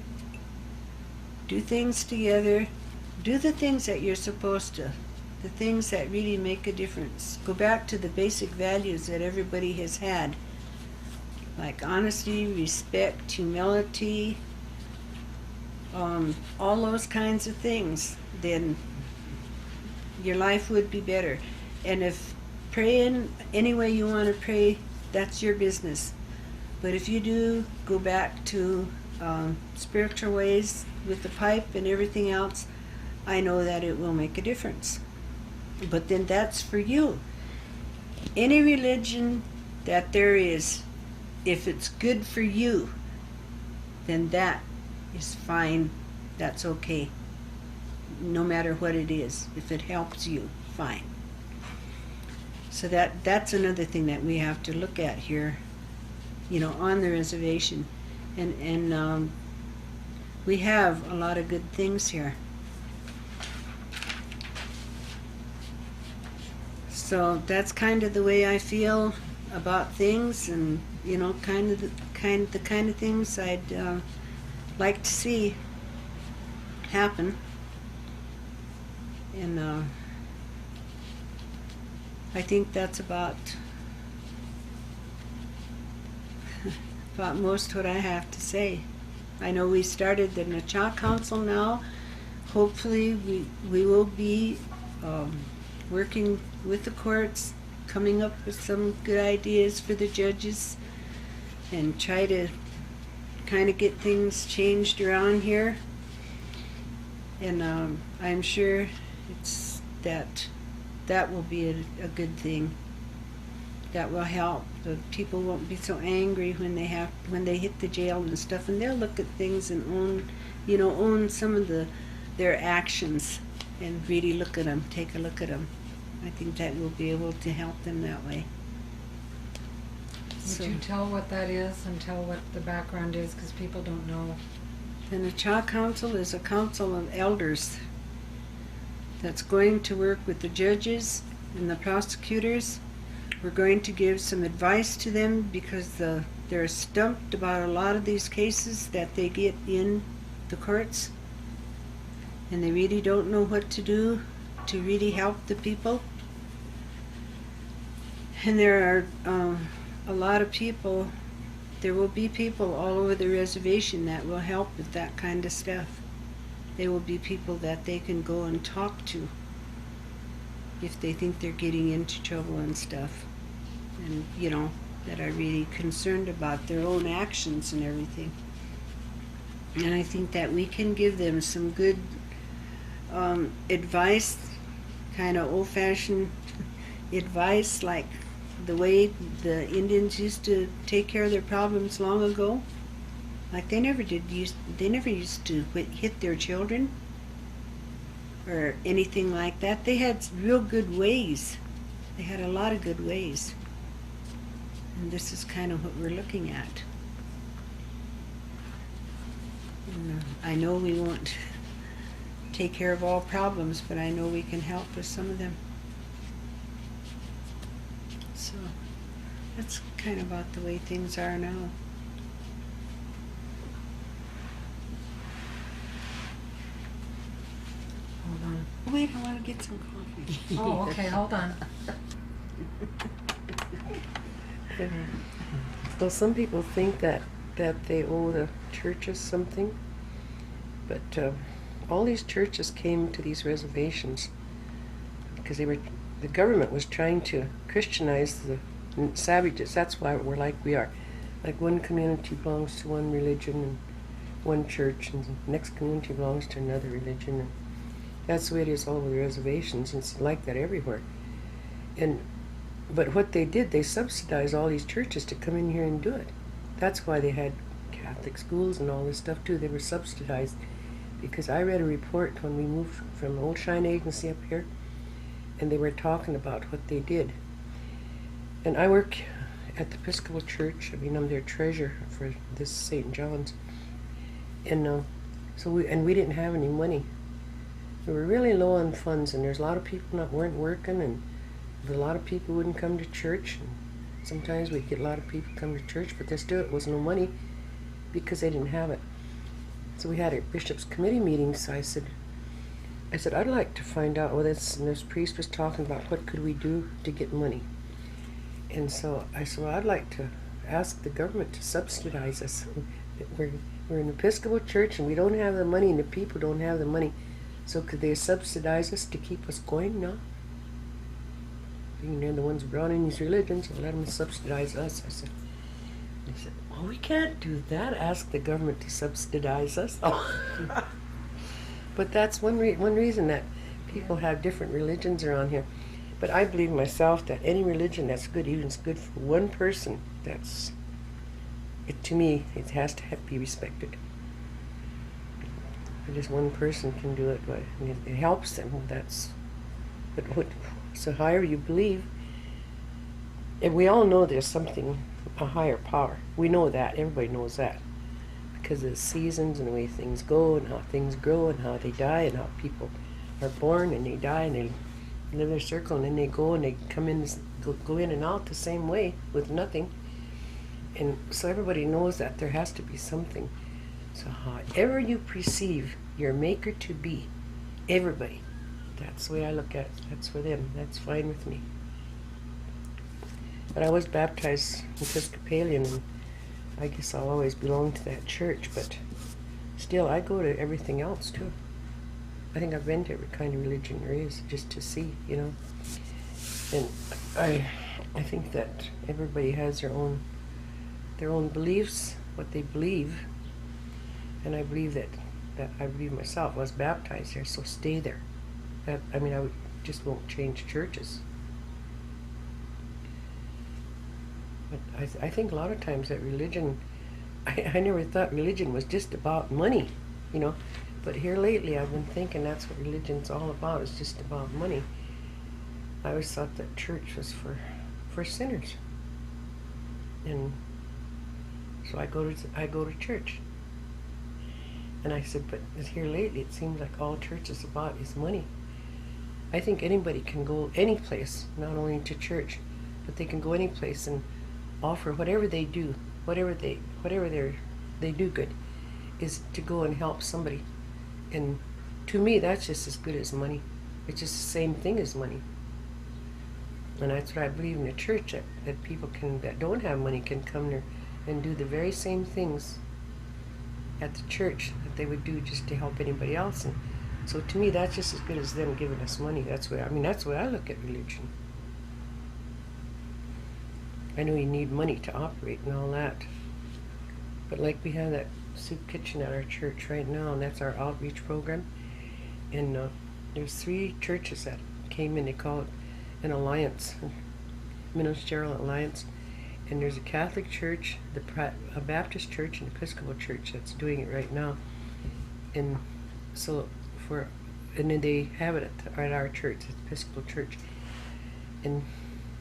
do things together, do the things that you're supposed to, the things that really make a difference. Go back to the basic values that everybody has had, like honesty, respect, humility, all those kinds of things, then your life would be better. And if praying any way you want to pray, that's your business. But if you do go back to spiritual ways with the pipe and everything else, I know that it will make a difference. But then that's for you. Any religion that there is, if it's good for you, then that is fine. That's okay. No matter what it is. If it helps you, fine. So that's another thing that we have to look at here, you know, on the reservation. And we have a lot of good things here. So that's kind of the way I feel about things, and you know, the kind of things I'd like to see happen. And I think that's about most what I have to say. I know we started the Nacha Council now. Hopefully we will be working with the courts, coming up with some good ideas for the judges, and try to kind of get things changed around here. And I'm sure it's that will be a good thing. That will help. The people won't be so angry when they hit the jail and stuff, and they'll look at things and own some of their actions and really look at them, take a look at them. I think that will be able to help them that way. Would you tell what that is and tell what the background is, because people don't know? The Nacha Council is a council of elders that's going to work with the judges and the prosecutors. We're going to give some advice to them because they're stumped about a lot of these cases that they get in the courts. and they really don't know what to do to really help the people. And there are a lot of people, there will be people all over the reservation that will help with that kind of stuff. There will be people that they can go and talk to if they think they're getting into trouble and stuff. And, you know, that are really concerned about their own actions and everything. And I think that we can give them some good advice, kind of old-fashioned advice, like the way the Indians used to take care of their problems long ago. Like they never used to hit their children or anything like that. They had real good ways. They had a lot of good ways. And this is kind of what we're looking at. And, I know we won't take care of all problems, but I know we can help with some of them. So that's kind of about the way things are now. Hold on. Wait, I want to get some coffee. Oh, okay, hold on. So some people think that they owe the churches something, but all these churches came to these reservations because the government was trying to Christianize the savages. That's why we're like we are. Like one community belongs to one religion and one church, and the next community belongs to another religion. And that's the way it is all over the reservations. It's like that everywhere. But what they did, they subsidized all these churches to come in here and do it. That's why they had Catholic schools and all this stuff too. They were subsidized. Because I read a report when we moved from the old Cheyenne agency up here, and they were talking about what they did. And I work at the Episcopal Church. I mean, I'm their treasurer for this St. John's. And so we didn't have any money. We were really low on funds, and there's a lot of people that weren't working, and a lot of people wouldn't come to church. And sometimes we'd get a lot of people come to church, but there still was no money because they didn't have it. So we had a bishop's committee meeting. So I said, I'd like to find out. Well, this priest was talking about what could we do to get money. And so I said, well, I'd like to ask the government to subsidize us. We're an Episcopal church, and we don't have the money, and the people don't have the money. So could they subsidize us to keep us going? No. They're the ones who brought in these religions, so let them subsidize us. I said, well, we can't do that. Ask the government to subsidize us. Oh. But that's one reason that people have different religions around here. But I believe myself that any religion that's good, even if it's good for one person, to me, it has to be respected. Just one person can do it, but it helps them. So however you believe, and we all know there's something, a higher power. We know that. Everybody knows that. Because of the seasons and the way things go and how things grow and how they die and how people are born and they die and they live their circle and then they go and they come in, go in and out the same way with nothing. And so everybody knows that there has to be something. So however you perceive your maker to be, everybody, that's the way I look at it. That's for them. That's fine with me. But I was baptized Episcopalian, and I guess I'll always belong to that church, but still I go to everything else too. I think I've been to every kind of religion there is, just to see, you know. And I think that everybody has their own beliefs, what they believe, and I believe that I believe myself. I was baptized there, so stay there. I just won't change churches. But I think a lot of times that religion, I never thought religion was just about money, you know. But here lately I've been thinking that's what religion's all about, is just about money. I always thought that church was for sinners. And so I go to church. And I said, but here lately it seems like all church is about is money. I think anybody can go any place, not only to church, but they can go any place and offer whatever they do, whatever they do good, is to go and help somebody. And to me, that's just as good as money. It's just the same thing as money. And that's what I believe in the church, that people that don't have money can come there and do the very same things at the church that they would do just to help anybody else. And so to me, that's just as good as them giving us money. That's the way I look at religion. I know you need money to operate and all that. But like we have that soup kitchen at our church right now, and that's our outreach program. And there's 3 churches that came in. They call it an alliance, ministerial alliance. And there's a Catholic church, a Baptist church, and Episcopal church that's doing it right now. And so and then they have it at our church, the Episcopal church. And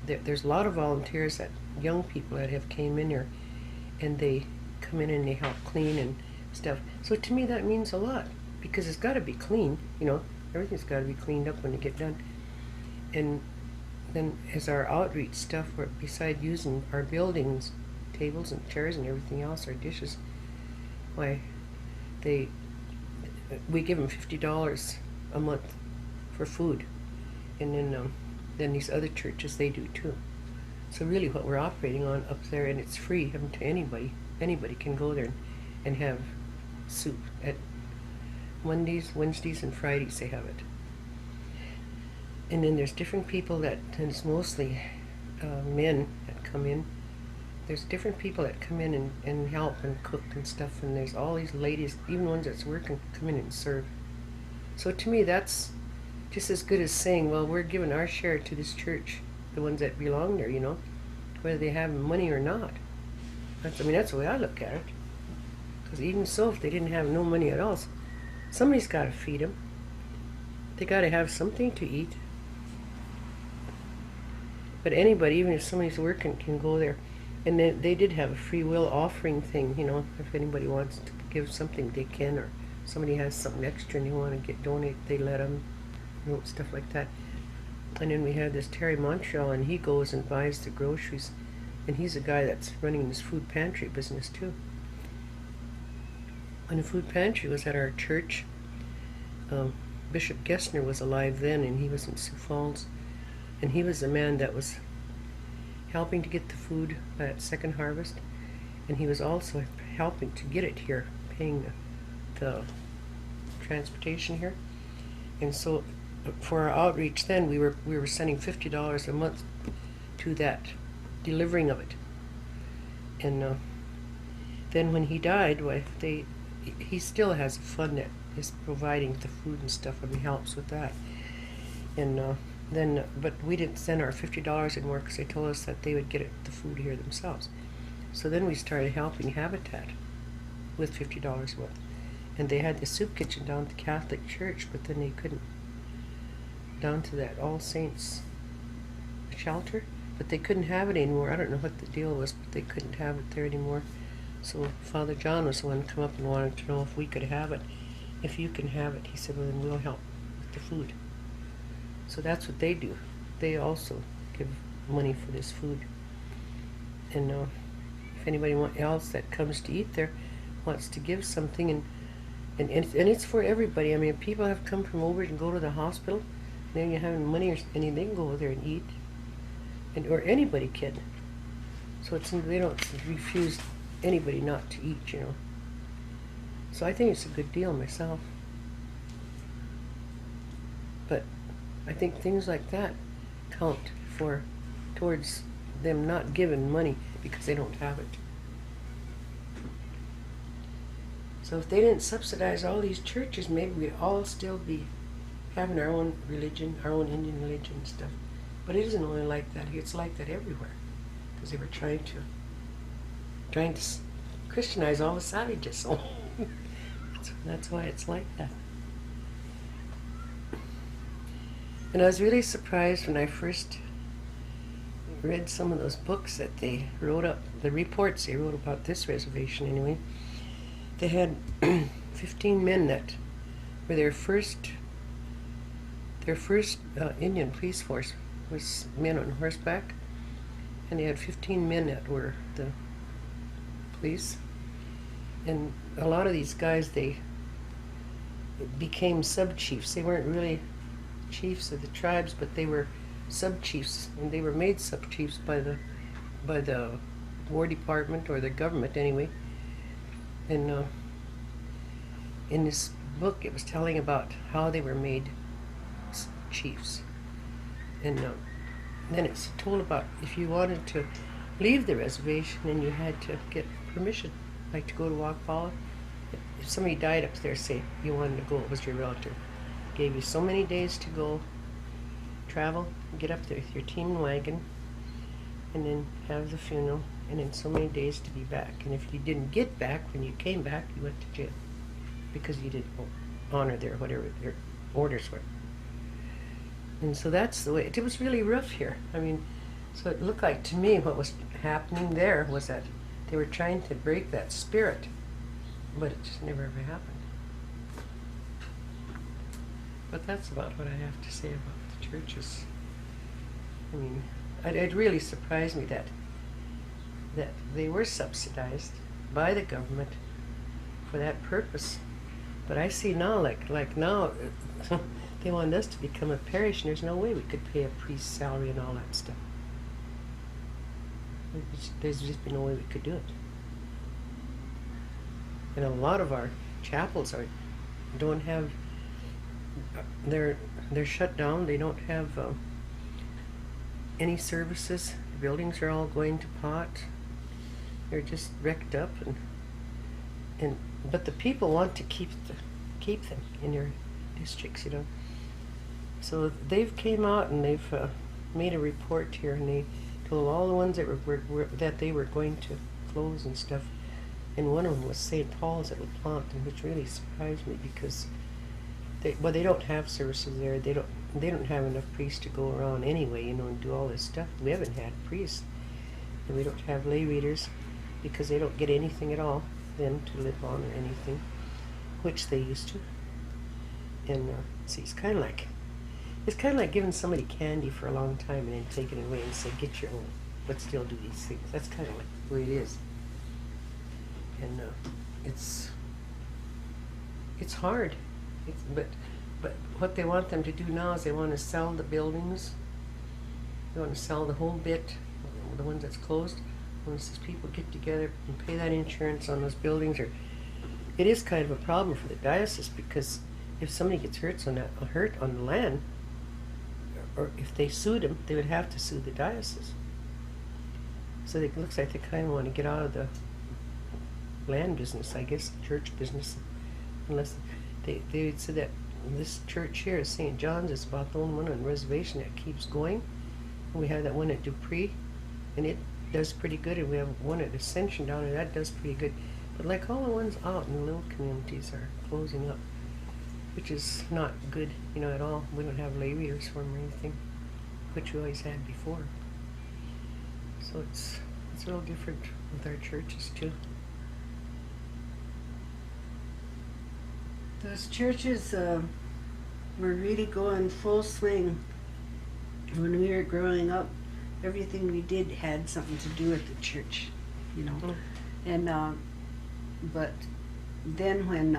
there's a lot of volunteers, that young people that have came in there, and they come in and they help clean and stuff. So to me that means a lot, because it's got to be clean, everything's got to be cleaned up when you get done. And then as our outreach stuff, beside using our buildings, tables and chairs and everything else, our dishes, we give them $50 a month for food. And then these other churches, they do too. So really what we're operating on up there, and it's free to anybody. Anybody can go there and have soup. At Mondays, Wednesdays, and Fridays they have it. And then there's different people and it's mostly men that come in. There's different people that come in and help and cook and stuff, and there's all these ladies, even ones that's working, come in and serve. So to me that's just as good as saying, well, we're giving our share to this church, the ones that belong there, whether they have money or not. That's the way I look at it. Because even so, if they didn't have no money at all, somebody's got to feed them. They got to have something to eat. But anybody, even if somebody's working, can go there. And they did have a free will offering thing, if anybody wants to give something, they can, or somebody has something extra and they want to donate, they let them, stuff like that. And then we had this Terry Montreal, and he goes and buys the groceries, and he's a guy that's running this food pantry business too. And the food pantry was at our church. Bishop Gessner was alive then, and he was in Sioux Falls, and he was the man that was helping to get the food at Second Harvest, and he was also helping to get it here, paying the transportation here. And so for our outreach then, we were sending $50 a month to that delivering of it. And then when he died, he still has a fund that is providing the food and stuff, and helps with that. And but we didn't send our $50 anymore, because they told us that they would get the food here themselves. So then we started helping Habitat with $50 a month. And they had the soup kitchen down at the Catholic church, but then they couldn't, down to that All Saints shelter, but they couldn't have it anymore. I don't know what the deal was, but they couldn't have it there anymore. So Father John was the one to come up and wanted to know if we could have it. If you can have it, he said, well, then we'll help with the food. So that's what they do. They also give money for this food. And if anybody else that comes to eat there wants to give something, and it's for everybody. I mean, people have come from over and go to the hospital, and then you have money or anything, they can go over there and eat, or anybody can. So they don't refuse anybody not to eat, So I think it's a good deal myself. But I think things like that count towards them not giving money because they don't have it. So if they didn't subsidize all these churches, maybe we'd all still be having our own religion, our own Indian religion and stuff. But it isn't only like that here, it's like that everywhere. Because they were trying to Christianize all the savages. So that's why it's like that. And I was really surprised when I first read some of those books that they wrote up, the reports they wrote about this reservation anyway. They had 15 men that were their first Indian police force was men on horseback, and they had 15 men that were the police. And a lot of these guys, they became sub-chiefs. They weren't really chiefs of the tribes, but they were sub-chiefs, and they were made sub-chiefs by the War Department, or the government anyway. And in this book, it was telling about how they were made chiefs. And then it's told about if you wanted to leave the reservation, then you had to get permission, like to go to Wakpala. If somebody died up there, say you wanted to go, it was your relative, gave you so many days to go, travel, get up there with your team and wagon, and then have the funeral, and then so many days to be back. And if you didn't get back, when you came back, you went to jail because you didn't honor whatever their orders were. And so that's the way, it was really rough here. I mean, so it looked like to me what was happening there was that they were trying to break that spirit, but it just never ever happened. But that's about what I have to say about the churches. I mean, it really surprised me that they were subsidized by the government for that purpose. But I see now, like now, they want us to become a parish, and there's no way we could pay a priest's salary and all that stuff. There's just been no way we could do it. And a lot of our chapels don't have, they're shut down. They don't have any services. The buildings are all going to pot. They're just wrecked up, but the people want to keep them in their districts, you know. So they've came out and they've made a report here, and they told all the ones that they were going to close and stuff. And one of them was St. Paul's at LaPlante, which really surprised me because they don't have services there. They don't have enough priests to go around anyway, you know, and do all this stuff. We haven't had priests, and we don't have lay readers because they don't get anything at all then to live on or anything, which they used to. And see, it's kind of like giving somebody candy for a long time and then taking it away and say, get your own, but still do these things. That's kind of like the way it is. And it's hard. But what they want them to do now is they want to sell the buildings. They want to sell the whole bit, the ones that's closed. Once these people get together and pay that insurance on those buildings, it is kind of a problem for the diocese, because if somebody gets hurt on the land, or if they sued them, they would have to sue the diocese. So it looks like they kind of want to get out of the land business, I guess, church business, unless they said that this church here, St. John's, is about the only one on the reservation that keeps going. And we have that one at Dupree, and it does pretty good, and we have one at Ascension down there that does pretty good. But like all the ones out in the little communities are closing up, which is not good, you know, at all. We don't have lay readers for them or anything, which we always had before. So it's a little different with our churches too. Those churches were really going full swing when we were growing up. Everything we did had something to do with the church, you know. And but then when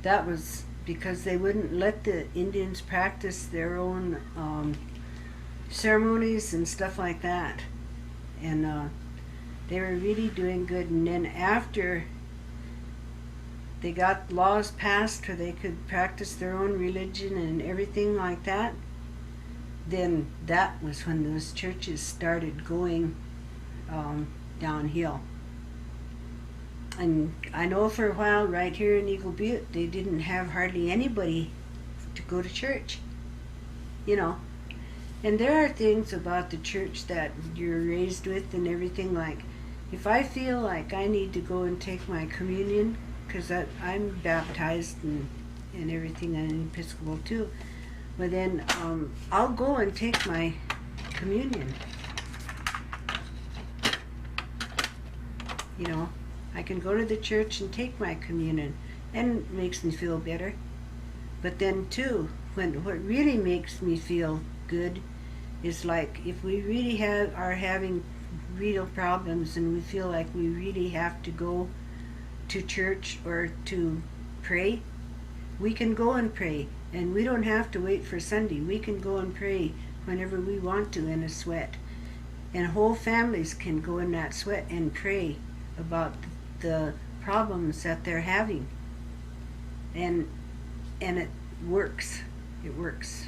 that was because they wouldn't let the Indians practice their own ceremonies and stuff like that, and they were really doing good. And then after they got laws passed where they could practice their own religion and everything like that, then that was when those churches started going downhill. And I know for a while right here in Eagle Butte, they didn't have hardly anybody to go to church, you know. And there are things about the church that you're raised with and everything, like if I feel like I need to go and take my communion, because I'm baptized and everything, and I'm Episcopal too, but then I'll go and take my communion. You know, I can go to the church and take my communion, and it makes me feel better. But then too, what really makes me feel good is like if we really are having real problems and we feel like we really have to go to church or to pray, we can go and pray, and we don't have to wait for Sunday. We can go and pray whenever we want to in a sweat. And whole families can go in that sweat and pray about the problems that they're having. And it works. It works.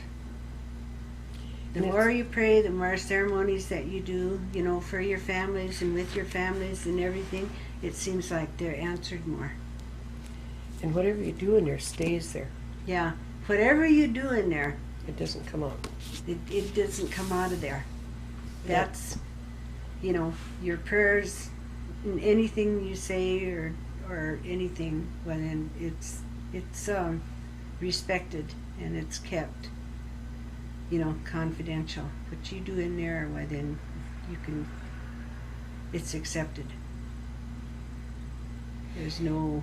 The more you pray, the more ceremonies that you do, you know, for your families and with your families and everything, it seems like they're answered more. And whatever you do in there stays there. Yeah. Whatever you do in there, It doesn't come out. it doesn't come out of there. That's, you know, your prayers, and anything you say or anything, well, then it's respected and it's kept, you know, confidential. What you do in there, well, then it's accepted. There's no,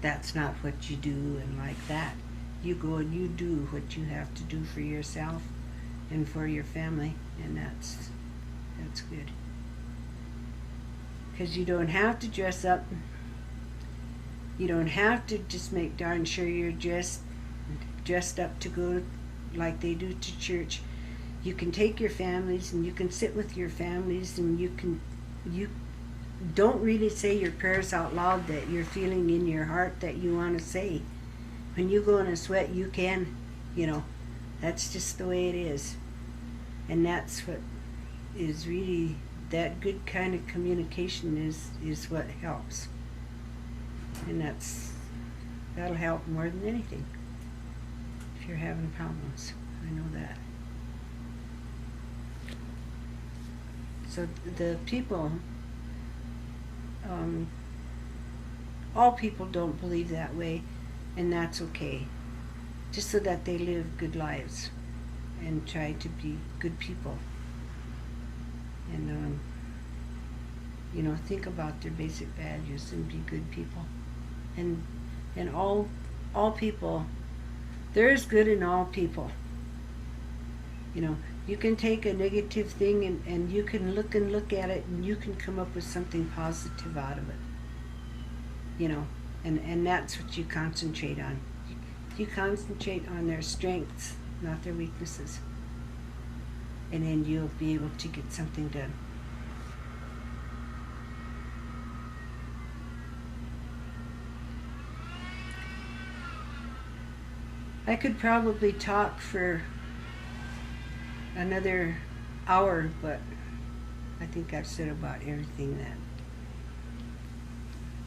that's not what you do and like that. You go and you do what you have to do for yourself and for your family, and that's good. Because you don't have to dress up. You don't have to just make darn sure you're dressed up to go like they do to church. You can take your families and you can sit with your families, and you don't really say your prayers out loud that you're feeling in your heart that you want to say. When you go in a sweat, you can, you know, that's just the way it is. And that's what is really, that good kind of communication is what helps. And that'll help more than anything if you're having problems. I know that. So the people, all people don't believe that way, and that's okay. Just so that they live good lives and try to be good people. And, you know, think about their basic values and be good people. And all people, there is good in all people. You know, you can take a negative thing and you can look at it and you can come up with something positive out of it. You know, and that's what you concentrate on. You concentrate on their strengths, not their weaknesses. And then you'll be able to get something done. I could probably talk for another hour, but I think I've said about everything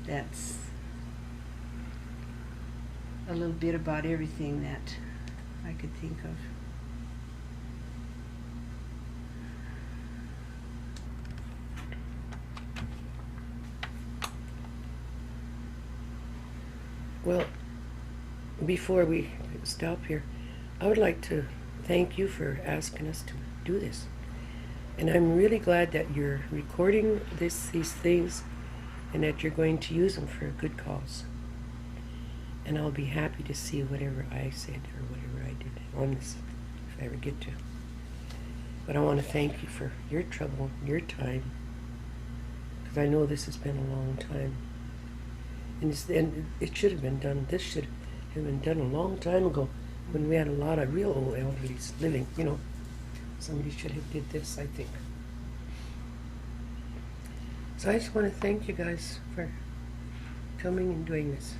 that's a little bit about everything that I could think of. Well, before we stop here, I would like to thank you for asking us to do this. And I'm really glad that you're recording these things and that you're going to use them for a good cause. And I'll be happy to see whatever I said or whatever I did on this, if I ever get to. But I want to thank you for your trouble, your time, because I know this has been a long time. And it should have been done, this should have been done a long time ago when we had a lot of real old elderlies living, you know. Somebody should have did this, I think. So I just want to thank you guys for coming and doing this.